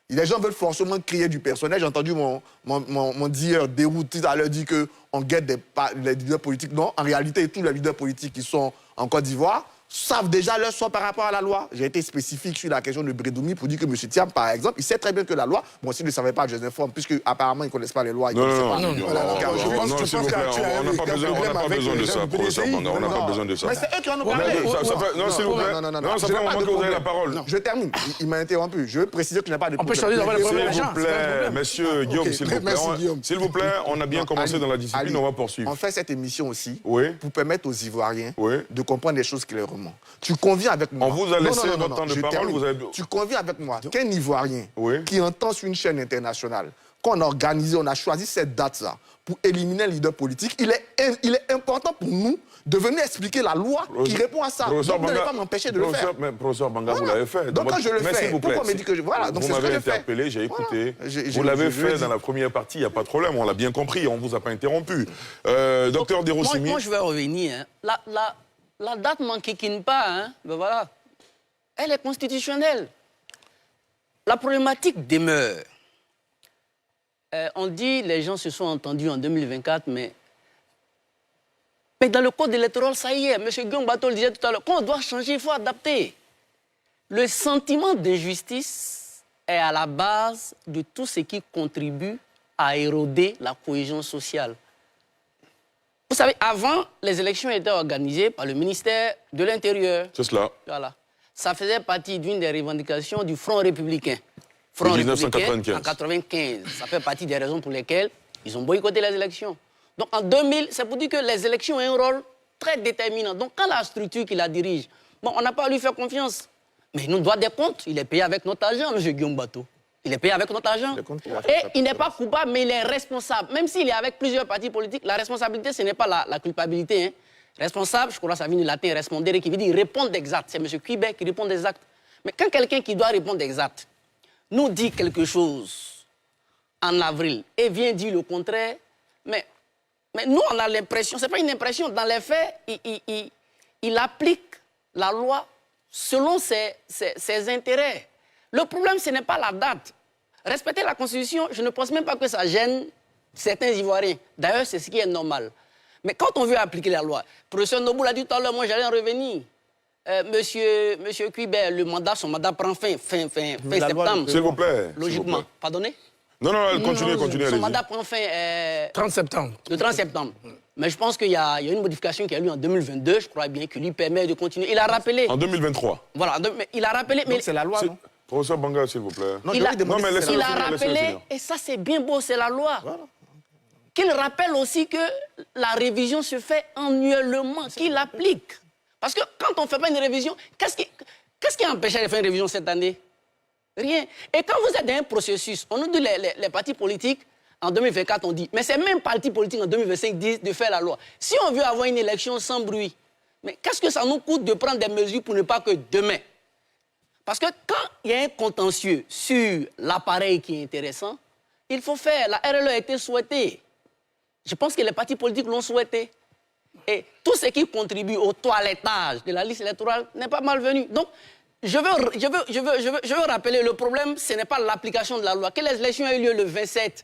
Les gens veulent forcément créer du personnel. J'ai entendu mon dire dérouté à l'heure dire qu'on guette les leaders politiques. Non, en réalité, tous les leaders politiques qui sont en Côte d'Ivoire savent déjà leur sort par rapport à la loi. J'ai été spécifique sur la question de Brédoumi pour dire que M. Thiam, par exemple, il sait très bien que la loi, bon, s'il ne savait pas, je les informe, puisque apparemment ils ne connaissent pas les lois. Non, s'il vous plaît, on n'a pas besoin de ça, professeur Banga, on n'a pas besoin de ça. Mais c'est eux qui en ont parlé. Non, s'il vous plaît, non, ça fait un moment que vous avez la parole. Je termine, il m'a interrompu. Je veux préciser qu'il n'y a pas de problème. S'il vous plaît, monsieur Guillaume, s'il vous plaît, on a bien commencé dans la discipline, on va poursuivre. On fait cette émission aussi pour permettre aux Ivoiriens de comprendre les choses qui leur remontent. Tu conviens avec moi. On vous a laissé votre temps de parole. Tu conviens avec moi qu'un Ivoirien qui entend sur une chaîne internationale qu'on a organisé, on a choisi cette date-là pour éliminer un leader politique, il est important pour nous de venir expliquer la loi qui répond à ça. Donc vous n'allez pas m'empêcher de le faire. Mais professeur Banga, vous l'avez fait. Donc quand je le fais, pourquoi on me dit que... Voilà, donc c'est ce que je fais. Vous m'avez interpellé, j'ai écouté. Vous l'avez fait dans la première partie, il n'y a pas de problème, on l'a bien compris, on ne vous a pas interrompu. Docteur Derossimi. Moi, je vais revenir. La date ne m'enquiquine pas, hein. Ben voilà. Elle est constitutionnelle. La problématique demeure. On dit les gens se sont entendus en 2024, mais dans le code électoral, ça y est, M. Guillaume Bateau le disait tout à l'heure, quand on doit changer, il faut adapter. Le sentiment d'injustice est à la base de tout ce qui contribue à éroder la cohésion sociale. Vous savez, avant, les élections étaient organisées par le ministère de l'Intérieur. C'est cela. Voilà. Ça faisait partie d'une des revendications du Front républicain. Front En républicain 1995. en 1995. Ça fait partie des raisons pour lesquelles ils ont boycotté les élections. Donc en 2000, c'est pour dire que les élections ont un rôle très déterminant. Donc quand la structure qui la dirige, bon, on n'a pas à lui faire confiance. Mais il nous doit des comptes. Il est payé avec notre argent, M. Guillaume Bateau. Il est payé avec notre argent. Et il n'est pas coupable, mais il est responsable. Même s'il est avec plusieurs partis politiques, la responsabilité, ce n'est pas la culpabilité. Hein. Responsable, je crois que ça vient du latin respondere, qui veut dire répondre d'exact. C'est M. Quibet qui répond d'exact. Mais quand quelqu'un qui doit répondre d'exact nous dit quelque chose en avril et vient dire le contraire, mais nous, on a l'impression, ce n'est pas une impression, dans les faits, il applique la loi selon ses intérêts. Le problème, ce n'est pas la date. Respecter la Constitution, je ne pense même pas que ça gêne certains Ivoiriens. D'ailleurs, c'est ce qui est normal. Mais quand on veut appliquer la loi, le professeur Noboul l'a dit tout à l'heure, moi j'allais en revenir. Monsieur Quibert, son mandat prend fin septembre. S'il vous plaît. Logiquement. Pardonnez? Non, continuez. Son mandat prend fin... 30 septembre. Le 30 septembre. Mais je pense qu'il y a une modification qui a eu en 2022, je crois bien, qui lui permet de continuer. Il a rappelé... En 2023. Voilà, mais il a rappelé... Mais c'est la loi, non? Professeur Banga, s'il vous plaît. Il a rappelé, et ça c'est bien beau, c'est la loi. Voilà. Qu'il rappelle aussi que la révision se fait annuellement, qu'il applique. Parce que quand on ne fait pas une révision, qu'est-ce qui a empêché de faire une révision cette année? Rien. Et quand vous êtes dans un processus, on nous dit les partis politiques, en 2024, on dit, mais ces mêmes partis politiques en 2025 disent de faire la loi. Si on veut avoir une élection sans bruit, mais qu'est-ce que ça nous coûte de prendre des mesures pour ne pas que demain? Parce que quand il y a un contentieux sur l'appareil qui est intéressant, il faut faire. La RLE a été souhaitée. Je pense que les partis politiques l'ont souhaité. Et tout ce qui contribue au toilettage de la liste électorale n'est pas malvenu. Donc, je veux rappeler, le problème, ce n'est pas l'application de la loi. Que les élections aient lieu le 27,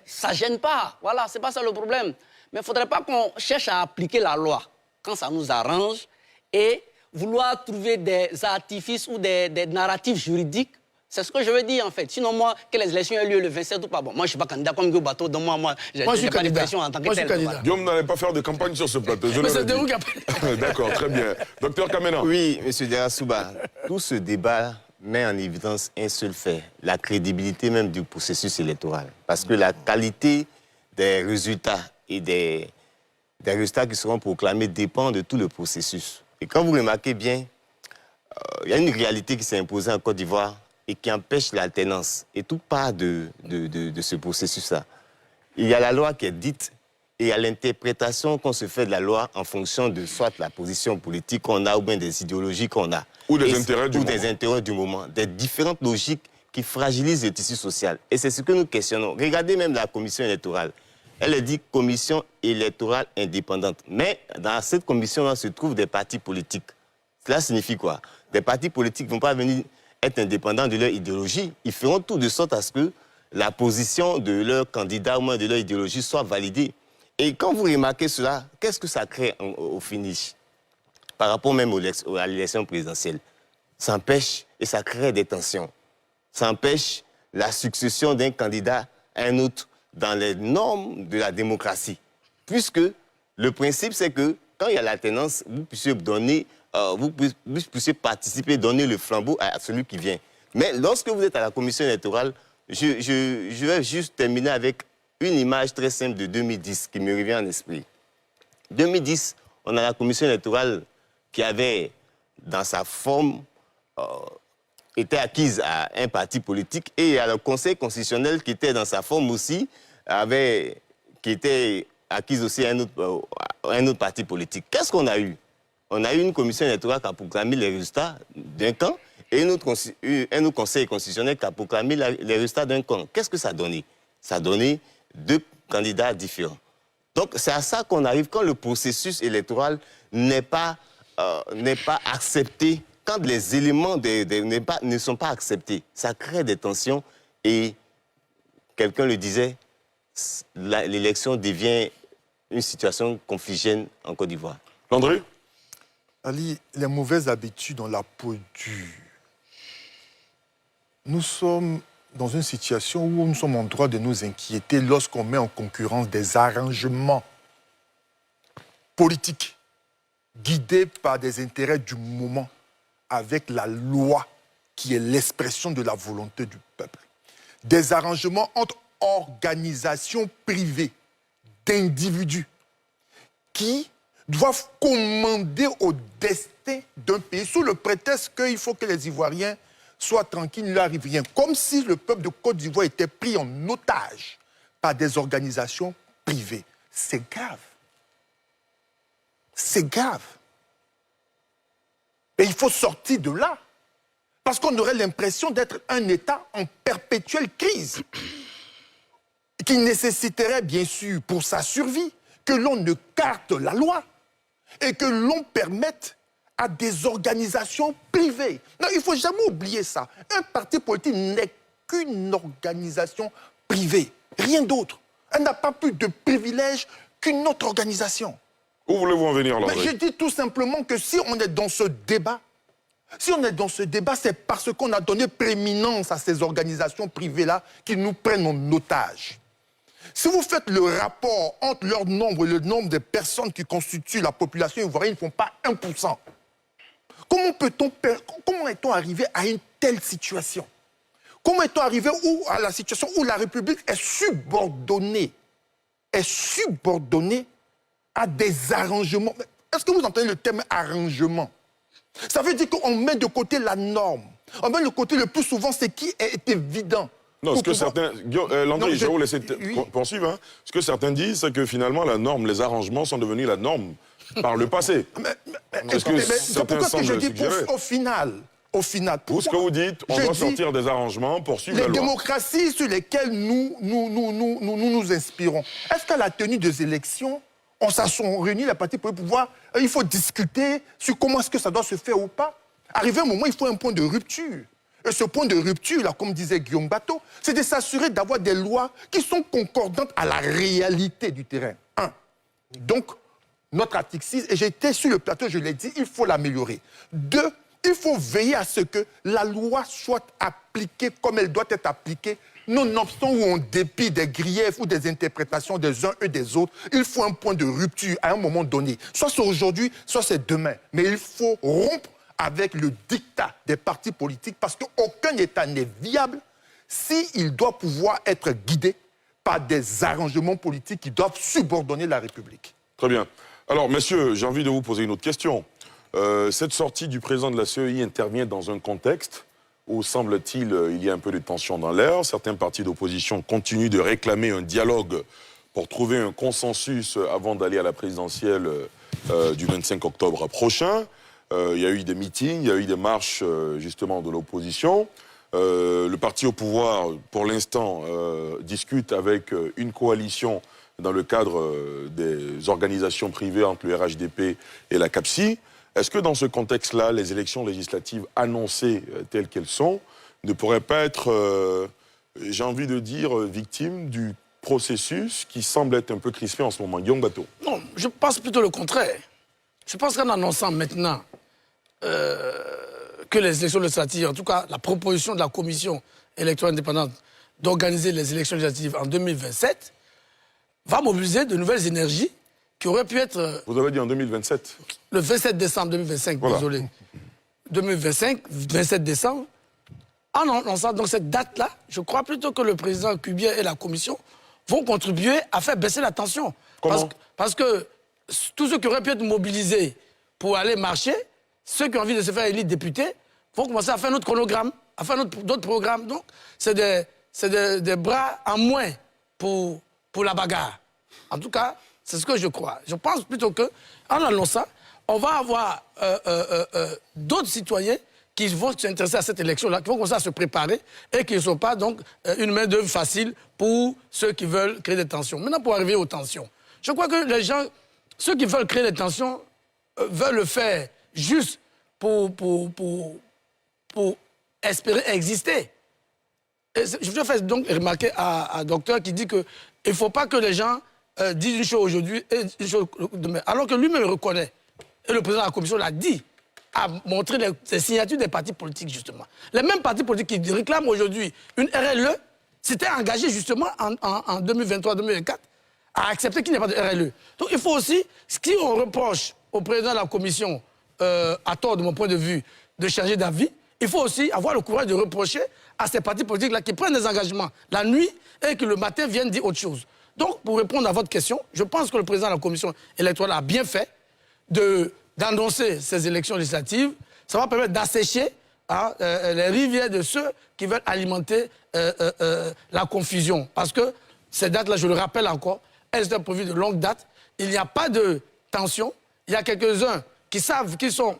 ça ne gêne pas. Voilà, ce n'est pas ça le problème. Mais il ne faudrait pas qu'on cherche à appliquer la loi quand ça nous arrange et vouloir trouver des artifices ou des narratifs juridiques. C'est ce que je veux dire, en fait. Sinon, moi, que les élections aient lieu le 27 ou pas, bon, moi, je ne suis pas candidat comme Guillaume Bateau, donc moi, je n'ai pas d'impression en tant que tel. Voilà. Guillaume n'allait pas faire de campagne sur ce plateau, je l'aurais dit. D'accord, très bien. Docteur Kamena. Oui, M. Diarra-Souba, tout ce débat met en évidence un seul fait, la crédibilité même du processus électoral. Parce que la qualité des résultats et des résultats qui seront proclamés dépend de tout le processus. Et quand vous remarquez bien, il y a une réalité qui s'est imposée en Côte d'Ivoire et qui empêche l'alternance. Et tout part de ce processus-là. Il y a la loi qui est dite et il y a l'interprétation qu'on se fait de la loi en fonction de soit la position politique qu'on a ou bien des idéologies qu'on a. Ou des intérêts du moment. Des intérêts du moment. Des différentes logiques qui fragilisent le tissu social. Et c'est ce que nous questionnons. Regardez même la commission électorale. Elle est dit commission électorale indépendante. Mais dans cette commission-là se trouvent des partis politiques. Cela signifie quoi? Des partis politiques ne vont pas venir être indépendants de leur idéologie. Ils feront tout de sorte à ce que la position de leur candidat ou moins de leur idéologie soit validée. Et quand vous remarquez cela, qu'est-ce que ça crée au finish? Par rapport même à l'élection présidentielle. Ça empêche et ça crée des tensions. Ça empêche la succession d'un candidat à un autre dans les normes de la démocratie. Puisque le principe, c'est que quand il y a l'alternance, vous puissiez donner, vous puissiez participer, donner le flambeau à celui qui vient. Mais lorsque vous êtes à la commission électorale, je vais juste terminer avec une image très simple de 2010 qui me revient en esprit. 2010, on a la commission électorale qui avait, dans sa forme, était acquise à un parti politique et il y a le Conseil constitutionnel qui était dans sa forme aussi, qui était acquise aussi à un autre parti politique. Qu'est-ce qu'on a eu? On a eu une commission électorale qui a proclamé les résultats d'un camp et un autre Conseil constitutionnel qui a proclamé les résultats d'un camp. Qu'est-ce que ça a donné? Ça a donné deux candidats différents. Donc c'est à ça qu'on arrive quand le processus électoral n'est pas accepté, quand les éléments ne sont pas acceptés. Ça crée des tensions et quelqu'un le disait, l'élection devient une situation conflictuelle en Côte d'Ivoire. Landry? Ali, les mauvaises habitudes ont la peau dure. Nous sommes dans une situation où nous sommes en droit de nous inquiéter lorsqu'on met en concurrence des arrangements politique, guidé par des intérêts du moment, avec la loi qui est l'expression de la volonté du peuple. Des arrangements entre organisations privées, d'individus, qui doivent commander au destin d'un pays sous le prétexte qu'il faut que les Ivoiriens soient tranquilles, il ne leur arrive rien. Comme si le peuple de Côte d'Ivoire était pris en otage par des organisations privées. C'est grave. C'est grave. Et il faut sortir de là. Parce qu'on aurait l'impression d'être un État en perpétuelle crise, qui nécessiterait bien sûr, pour sa survie, que l'on écarte la loi et que l'on permette à des organisations privées. Non, il ne faut jamais oublier ça. Un parti politique n'est qu'une organisation privée, rien d'autre. Elle n'a pas plus de privilèges qu'une autre organisation. Où voulez-vous en venir, Landry? Mais je dis tout simplement que si on est dans ce débat, c'est parce qu'on a donné prééminence à ces organisations privées-là qui nous prennent en otage. Si vous faites le rapport entre leur nombre et le nombre de personnes qui constituent la population ivoirienne, ils ne font pas 1%. Comment est-on arrivé à une telle situation? Comment est-on arrivé à la situation où la République est subordonnée à des arrangements? Est-ce que vous entendez le terme arrangement? Ça veut dire qu'on met de côté la norme. On met de côté le plus souvent ce qui est évident. Non, ce que certains... Landry, je vais vous laisser poursuivre. Hein. Ce que certains disent, c'est que finalement, la norme, les arrangements sont devenus la norme par le passé. C'est pourquoi que je dis au final... Pour ce que vous dites, on doit sortir des arrangements pour suivre la loi. Les démocraties sur lesquelles nous inspirons, est-ce qu'à la tenue des élections, on s'est réunis, les partis pour pouvoir... Il faut discuter sur comment est-ce que ça doit se faire ou pas. Arrivé un moment, il faut un point de rupture. Et ce point de rupture, là, comme disait Guillaume Bateau, c'est de s'assurer d'avoir des lois qui sont concordantes à la réalité du terrain. Donc, notre article 6, et j'étais sur le plateau, je l'ai dit, il faut l'améliorer. 2, il faut veiller à ce que la loi soit appliquée comme elle doit être appliquée, nonobstant ou en dépit des griefs ou des interprétations des uns et des autres. Il faut un point de rupture à un moment donné. Soit c'est aujourd'hui, soit c'est demain. Mais il faut rompre avec le diktat des partis politiques parce qu'aucun État n'est viable s'il doit pouvoir être guidé par des arrangements politiques qui doivent subordonner la République. Très bien. Alors, messieurs, j'ai envie de vous poser une autre question. Cette sortie du président de la CEI intervient dans un contexte où, semble-t-il, il y a un peu de tension dans l'air. Certains partis d'opposition continuent de réclamer un dialogue pour trouver un consensus avant d'aller à la présidentielle du 25 octobre prochain. Il y a eu des meetings, il y a eu des marches, justement, de l'opposition. Le parti au pouvoir, pour l'instant, discute avec une coalition dans le cadre des organisations privées entre le RHDP et la CAPSI. Est-ce que dans ce contexte-là, les élections législatives annoncées telles qu'elles sont ne pourraient pas être, j'ai envie de dire, victimes du processus qui semble être un peu crispé en ce moment? Guillaume Bateau. Non, je pense plutôt le contraire. Je pense qu'en annonçant maintenant que les élections législatives, en tout cas la proposition de la commission électorale indépendante d'organiser les élections législatives en 2027, va mobiliser de nouvelles énergies qui auraient pu être... Vous avez dit en 2027? Le 27 décembre 2025, voilà. Désolé. 2025, 27 décembre. En annonçant donc cette date-là, je crois plutôt que le président Kubier et la commission vont contribuer à faire baisser la tension. Parce que tous ceux qui auraient pu être mobilisés pour aller marcher, ceux qui ont envie de se faire élire député, vont commencer à faire notre chronogramme, à faire d'autres programmes. Donc, c'est des bras en moins pour la bagarre. En tout cas, c'est ce que je crois. Je pense plutôt qu'en annonçant, on va avoir d'autres citoyens qui vont s'intéresser à cette élection-là, qui vont commencer à se préparer et qui ne sont pas donc une main-d'œuvre facile pour ceux qui veulent créer des tensions. Maintenant, pour arriver aux tensions, je crois que les gens, ceux qui veulent créer des tensions, veulent le faire juste pour espérer exister. Et je veux faire donc remarquer à un docteur qui dit qu'il ne faut pas que les gens disent une chose aujourd'hui et une chose demain. Alors que lui-même reconnaît, et le président de la commission l'a dit, a montré les signatures des partis politiques, justement. Les mêmes partis politiques qui réclament aujourd'hui une RLE s'étaient engagés justement en 2023-2024 à accepter qu'il n'y a pas de RLE. Donc il faut aussi, si on reproche au président de la commission, à tort de mon point de vue, de changer d'avis, il faut aussi avoir le courage de reprocher à ces partis politiques-là qui prennent des engagements la nuit et qui le matin viennent dire autre chose. Donc, pour répondre à votre question, je pense que le président de la commission électorale a bien fait d'annoncer ces élections législatives. Ça va permettre d'assécher les rivières de ceux qui veulent alimenter la confusion. Parce que ces dates-là, je le rappelle encore, elles étaient prévues de longue date. Il n'y a pas de tension. Il y a quelques-uns qui savent qu'ils sont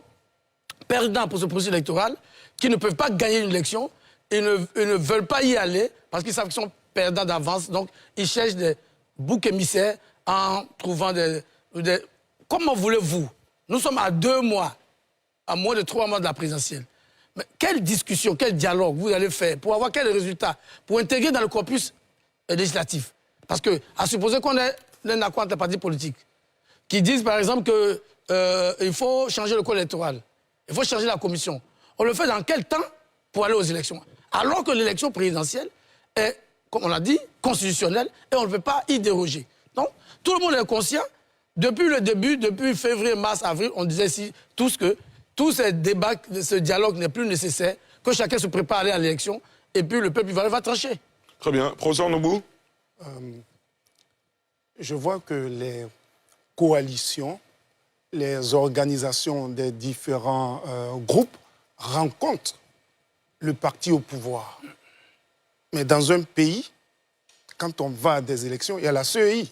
perdants pour ce processus électoral, qui ne peuvent pas gagner une élection, et ne veulent pas y aller parce qu'ils savent qu'ils sont perdants d'avance. Donc, ils cherchent des boucs émissaires en trouvant des... Comment voulez-vous? Nous sommes à 2 mois, à moins de 3 mois de la présidentielle. Mais quelle discussion, quel dialogue vous allez faire pour avoir quels résultats? Pour intégrer dans le corpus législatif? Parce que, à supposer qu'on ait un accord entre les partis politiques, qui disent par exemple qu'il faut changer le code électoral, il faut changer la commission. On le fait dans quel temps pour aller aux élections? Alors que l'élection présidentielle est, comme on l'a dit, constitutionnelle et on ne peut pas y déroger. Donc, tout le monde est conscient. Depuis le début, depuis février, mars, avril, on disait tous que tous ces débats, ce dialogue n'est plus nécessaire, que chacun se prépare à aller à l'élection et puis le peuple va trancher. Très bien. Professeur Nobou? Je vois que les coalitions, les organisations des différents groupes rencontrent le parti au pouvoir. Mais dans un pays, quand on va à des élections, il y a la CEI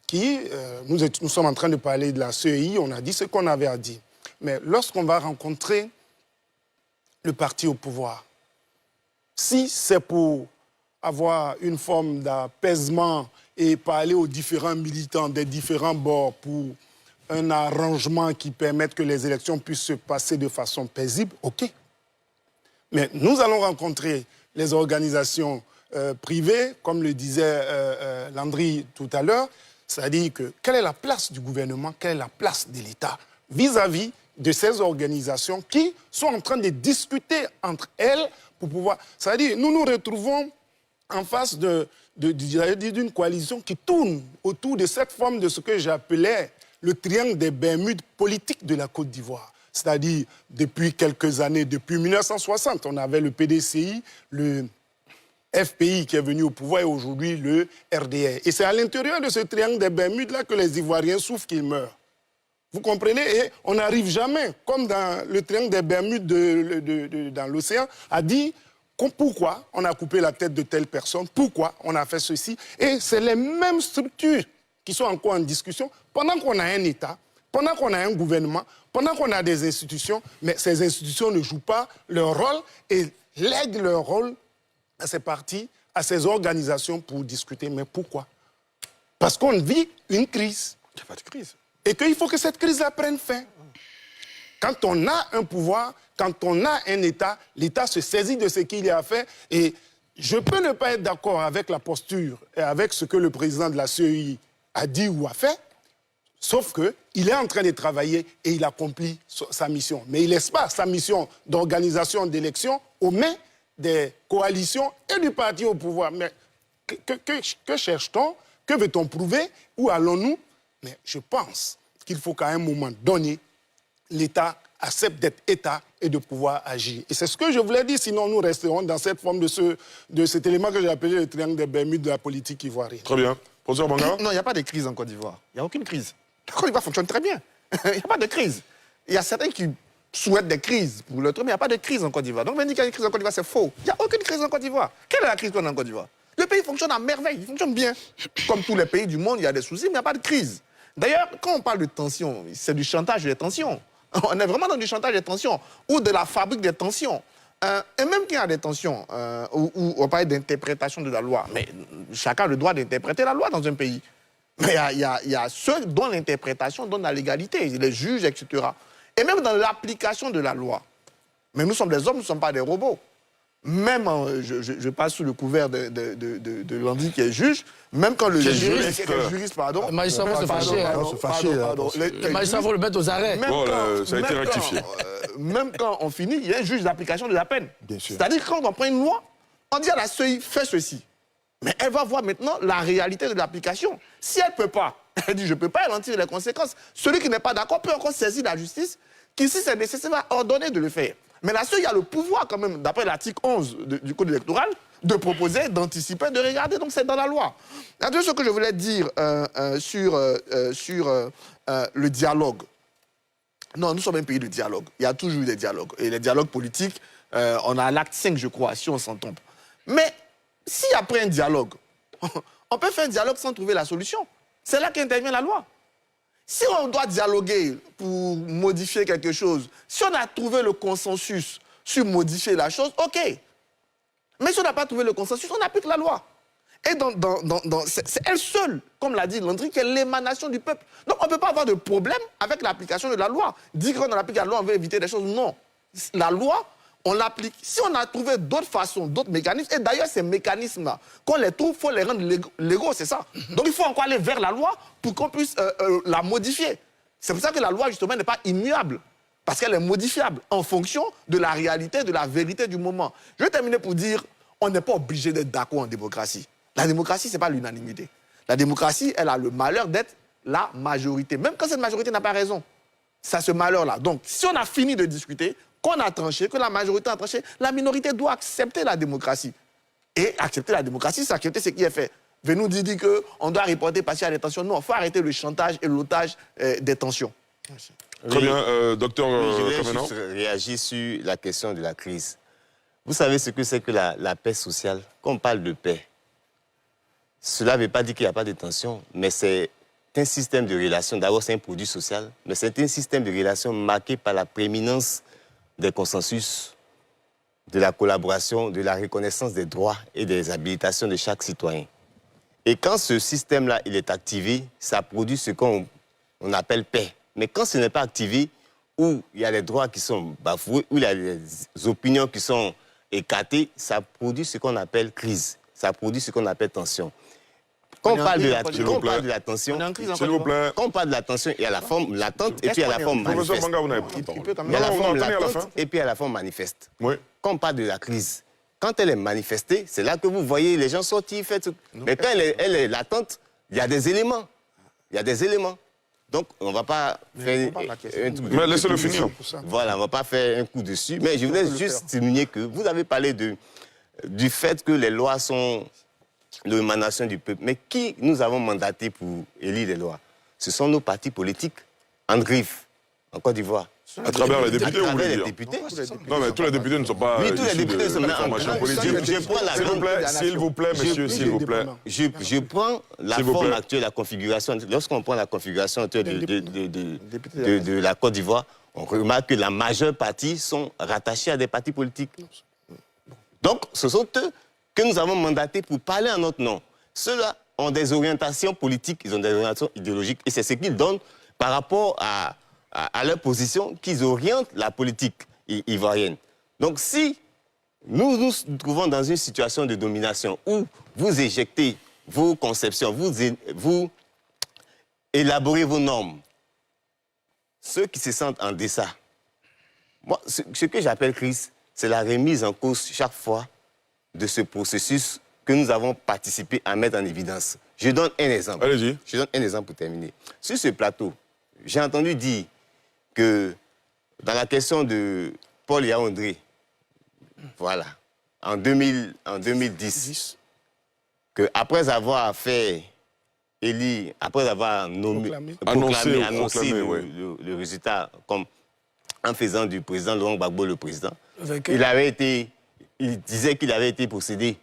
qui, nous sommes en train de parler de la CEI, on a dit ce qu'on avait à dire. Mais lorsqu'on va rencontrer le parti au pouvoir, si c'est pour avoir une forme d'apaisement et parler aux différents militants des différents bords pour un arrangement qui permette que les élections puissent se passer de façon paisible, ok. Mais nous allons rencontrer les organisations privées, comme le disait Landry tout à l'heure, c'est-à-dire que quelle est la place du gouvernement, quelle est la place de l'État vis-à-vis de ces organisations qui sont en train de discuter entre elles pour pouvoir... C'est-à-dire, nous nous retrouvons en face d'une coalition qui tourne autour de cette forme de ce que j'appelais le triangle des Bermudes politiques de la Côte d'Ivoire. C'est-à-dire, depuis quelques années, depuis 1960, on avait le PDCI, le FPI qui est venu au pouvoir et aujourd'hui le RDR. Et c'est à l'intérieur de ce triangle des Bermudes-là que les Ivoiriens souffrent qu'ils meurent. Vous comprenez? Et on n'arrive jamais, comme dans le triangle des Bermudes dans l'océan, à dire pourquoi on a coupé la tête de telle personne, pourquoi on a fait ceci. Et c'est les mêmes structures qui sont encore en discussion pendant qu'on a un État, pendant qu'on a un gouvernement, pendant qu'on a des institutions, mais ces institutions ne jouent pas leur rôle et lèguent leur rôle à ces partis, à ces organisations pour discuter. Mais pourquoi? Parce qu'on vit une crise. Il n'y a pas de crise. Et qu'il faut que cette crise-là prenne fin. Quand on a un pouvoir, quand on a un État, l'État se saisit de ce qu'il y a à faire. Et je peux ne pas être d'accord avec la posture et avec ce que le président de la CEI a dit ou a fait, sauf qu'il est en train de travailler et il accomplit sa mission. Mais il ne laisse pas sa mission d'organisation d'élections aux mains des coalitions et du parti au pouvoir. Mais que cherche-t-on? Que veut-on prouver? Où allons-nous? Mais je pense qu'il faut qu'à un moment donné, l'État accepte d'être État et de pouvoir agir. Et c'est ce que je voulais dire, sinon nous resterons dans cette forme de cet élément que j'ai appelé le triangle des Bermudes de la politique ivoirienne. Très bien. Professeur Banga? Non, il n'y a pas de crise en Côte d'Ivoire. Il n'y a aucune crise. La Côte d'Ivoire fonctionne très bien. Il n'y a pas de crise. Il y a certains qui souhaitent des crises pour le truc, mais il n'y a pas de crise en Côte d'Ivoire. Donc, on dit qu'il y a une crise en Côte d'Ivoire, c'est faux. Il n'y a aucune crise en Côte d'Ivoire. Quelle est la crise qu'on a en Côte d'Ivoire? Le pays fonctionne à merveille, il fonctionne bien. Comme tous les pays du monde, il y a des soucis, mais il n'y a pas de crise. D'ailleurs, quand on parle de tension, c'est du chantage des tensions. On est vraiment dans du chantage des tensions ou de la fabrique des tensions. Et même qu'il y a des tensions, où on parle d'interprétation de la loi, mais chacun a le droit d'interpréter la loi dans un pays. Mais il y a ceux dont l'interprétation donne la légalité, les juges, etc. Et même dans l'application de la loi. Mais nous sommes des hommes, nous ne sommes pas des robots. Même, je passe sous le couvert de Landry qui est juge, même quand le juriste, pardon. Le magistrat va se fâcher. Le magistrat va le mettre aux arrêts. Ça a été rectifié. Même quand on finit, il y a un juge d'application de la peine. C'est-à-dire quand on prend une loi, on dit à la CEI, fais ceci. Mais elle va voir maintenant la réalité de l'application. Si elle ne peut pas, elle dit je ne peux pas, elle en tire les conséquences. Celui qui n'est pas d'accord peut encore saisir la justice, qui si c'est nécessaire va ordonner de le faire. Mais là-dessus, il y a le pouvoir quand même, d'après l'article 11 du Code électoral, de proposer, d'anticiper, de regarder. Donc c'est dans la loi. La deuxième chose que je voulais dire sur le dialogue. Non, nous sommes un pays de dialogue. Il y a toujours eu des dialogues. Et les dialogues politiques, on a l'acte 5, je crois, si on s'en trompe. Mais si après un dialogue, on peut faire un dialogue sans trouver la solution. C'est là qu'intervient la loi. Si on doit dialoguer pour modifier quelque chose, si on a trouvé le consensus sur modifier la chose, OK. Mais si on n'a pas trouvé le consensus, on applique la loi. Et c'est elle seule, comme l'a dit Landry, qui est l'émanation du peuple. Donc on ne peut pas avoir de problème avec l'application de la loi. Dire qu'on applique la loi, on veut éviter des choses. Non. La loi, on l'applique. Si on a trouvé d'autres façons, d'autres mécanismes, et d'ailleurs ces mécanismes-là, qu'on les trouve, il faut les rendre légaux, c'est ça. Donc il faut encore aller vers la loi pour qu'on puisse la modifier. C'est pour ça que la loi, justement, n'est pas immuable. Parce qu'elle est modifiable en fonction de la réalité, de la vérité du moment. Je vais terminer pour dire, on n'est pas obligé d'être d'accord en démocratie. La démocratie, ce n'est pas l'unanimité. La démocratie, elle a le malheur d'être la majorité. Même quand cette majorité n'a pas raison. C'est ce malheur-là. Donc, si on a fini de discuter, qu'on a tranché, que la majorité a tranché, la minorité doit accepter la démocratie. Et accepter la démocratie, c'est accepter ce qui est fait. Venez nous dire qu'on doit reporter patient à la détention. Non, il faut arrêter le chantage et l'otage des tensions. Merci. Très bien, docteur Je voulais juste réagir sur la question de la crise. Vous savez ce que c'est que la paix sociale? Quand on parle de paix, cela ne veut pas dire qu'il n'y a pas de tension, mais c'est un système de relations. D'abord, c'est un produit social, mais c'est un système de relations marqué par la prééminence des consensus, de la collaboration, de la reconnaissance des droits et des habilitations de chaque citoyen. Et quand ce système-là il est activé, ça produit ce qu'on appelle paix. Mais quand ce n'est pas activé, où il y a les droits qui sont bafoués, où il y a les opinions qui sont écartées, ça produit ce qu'on appelle crise. Ça produit ce qu'on appelle tension. Quand on parle de la tension, s'il vous plaît. Quand on parle de la tension, il y a la forme latente et puis il y a la forme manifeste. Il y a la forme latente et puis il y a la forme manifeste. Oui. Quand on parle de la crise, quand elle est manifestée, c'est là que vous voyez les gens sortir, faire tout. Mais quand elle est latente, il y a des éléments. Il y a des éléments. Donc, on ne va pas faire un truc. Mais laissez-le finir. Voilà, on ne va pas faire un coup dessus. Mais je voulais juste souligner que vous avez parlé du fait que les lois sont l'émanation du peuple. Mais qui nous avons mandaté pour élire les lois? Ce sont nos partis politiques en griffe, en Côte d'Ivoire. À travers les députés, vous voulez dire? Non, mais tous les députés ne sont pas oui, tous les députés sont là. S'il vous plaît, monsieur, s'il vous plaît. Je prends la forme actuelle, la configuration. Lorsqu'on prend la configuration actuelle de la Côte d'Ivoire, on remarque que la majeure partie sont rattachés à des partis politiques. Donc, ce sont eux que nous avons mandatés pour parler en notre nom. Ceux-là ont des orientations politiques, ils ont des orientations idéologiques, et c'est ce qu'ils donnent par rapport à leur position, qu'ils orientent la politique ivoirienne. Donc si nous nous trouvons dans une situation de domination où vous éjectez vos conceptions, vous élaborez vos normes, ceux qui se sentent en deçà, moi, ce que j'appelle crise, c'est la remise en cause chaque fois de ce processus que nous avons participé à mettre en évidence. Je donne un exemple. Allez-y. Je donne un exemple pour terminer. Sur ce plateau, j'ai entendu dire que dans la question de Paul Yaoundé, voilà, en 2010, qu'après avoir fait élire, après avoir annoncé le résultat comme en faisant du président Laurent Gbagbo le président, il disait qu'il avait été possédé.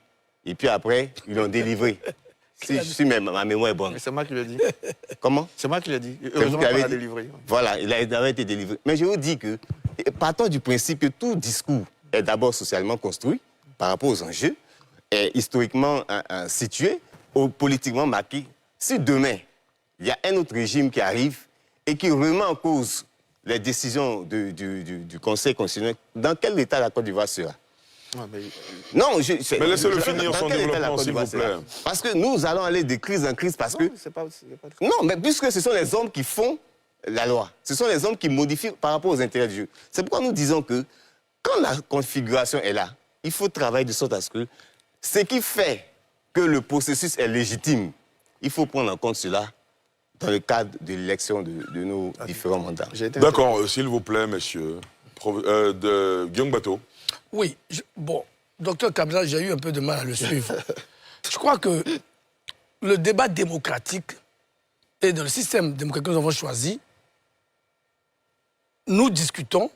Et puis après, ils l'ont délivré. Si ma mémoire est bonne. C'est moi qui l'ai dit. Comment? C'est moi qui l'ai dit. Heureusement qu'il l'a délivré. Voilà, il avait été délivré. Mais je vous dis que, partons du principe que tout discours est d'abord socialement construit par rapport aux enjeux, est historiquement situé, politiquement marqué. Si demain, il y a un autre régime qui arrive et qui remet en cause les décisions du Conseil constitutionnel, dans quel état la Côte d'Ivoire sera? Mais laissez-le finir son développement, s'il vous plaît. Parce que nous allons aller de crise en crise parce que... Non, mais puisque ce sont les hommes qui font la loi, ce sont les hommes qui modifient par rapport aux intérêts du jeu. C'est pourquoi nous disons que quand la configuration est là, il faut travailler de sorte à ce que ce qui fait que le processus est légitime. Il faut prendre en compte cela dans le cadre de l'élection de nos différents mandats. D'accord, s'il vous plaît, messieurs. De Guillaume Bateau. Oui, bon, docteur Kabila, j'ai eu un peu de mal à le suivre. Je crois que le débat démocratique et dans le système démocratique que nous avons choisi, nous discutons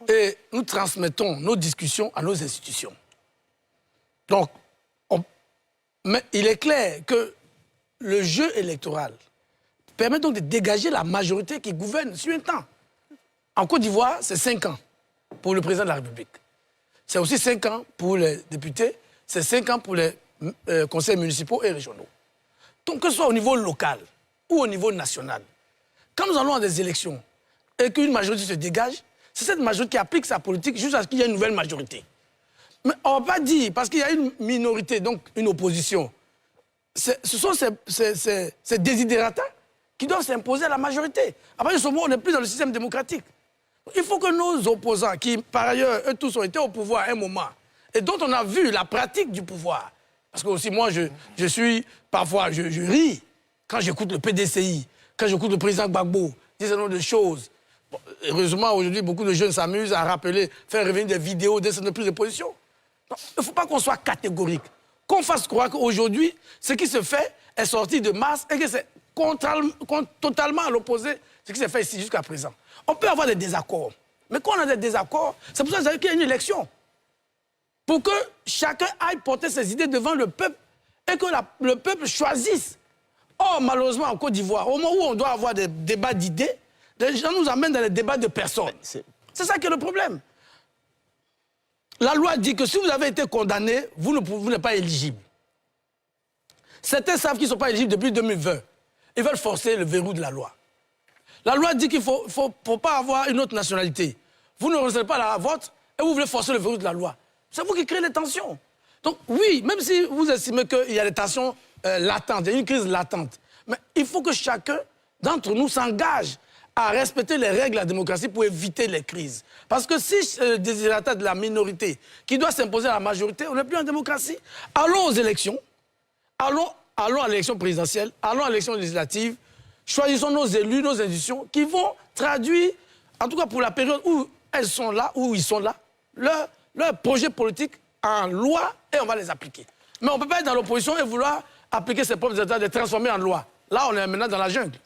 et nous transmettons nos discussions à nos institutions. Donc, mais il est clair que le jeu électoral permet donc de dégager la majorité qui gouverne sur un temps. En Côte d'Ivoire, c'est 5 ans pour le président de la République. C'est aussi 5 ans pour les députés, c'est 5 ans pour les conseils municipaux et régionaux. Donc que ce soit au niveau local ou au niveau national, quand nous allons à des élections et qu'une majorité se dégage, c'est cette majorité qui applique sa politique jusqu'à ce qu'il y ait une nouvelle majorité. Mais on ne va pas dire, parce qu'il y a une minorité, donc une opposition, ce sont ces désidérata qui doivent s'imposer à la majorité. À partir de ce moment, on n'est plus dans le système démocratique. Il faut que nos opposants, qui par ailleurs, eux tous ont été au pouvoir à un moment, et dont on a vu la pratique du pouvoir, parce que aussi moi, je suis, parfois, je ris quand j'écoute le PDCI, quand j'écoute le président Gbagbo, dire ce nombre de choses. Bon, heureusement, aujourd'hui, beaucoup de jeunes s'amusent à rappeler, faire revenir des vidéos d'un certain nombre de positions. Il ne faut pas qu'on soit catégorique. Qu'on fasse croire qu'aujourd'hui, ce qui se fait est sorti de masse et que c'est totalement à l'opposé de ce qui s'est fait ici jusqu'à présent. On peut avoir des désaccords. Mais quand on a des désaccords, c'est pour ça qu'il y a une élection. Pour que chacun aille porter ses idées devant le peuple et que le peuple choisisse. Or, malheureusement, en Côte d'Ivoire, au moment où on doit avoir des débats d'idées, les gens nous amènent dans les débats de personnes. C'est ça qui est le problème. La loi dit que si vous avez été condamné, vous n'êtes pas éligible. Certains savent qu'ils ne sont pas éligibles depuis 2020. Ils veulent forcer le verrou de la loi. La loi dit qu'il ne faut pas avoir une autre nationalité. Vous ne recevez pas la vôtre et vous voulez forcer le verrou de la loi. C'est vous qui créez les tensions. Donc oui, même si vous estimez qu'il y a des tensions latentes, il y a une crise latente, mais il faut que chacun d'entre nous s'engage à respecter les règles de la démocratie pour éviter les crises. Parce que si le désirata de la minorité qui doit s'imposer à la majorité, on n'est plus en démocratie. Allons aux élections, allons à l'élection présidentielle, allons à l'élection législative, choisissons nos élus, nos institutions qui vont traduire, en tout cas pour la période où elles sont là, où ils sont là, leur projet politique en loi et on va les appliquer. Mais on ne peut pas être dans l'opposition et vouloir appliquer ses propres états, les transformer en loi. Là, on est maintenant dans la jungle.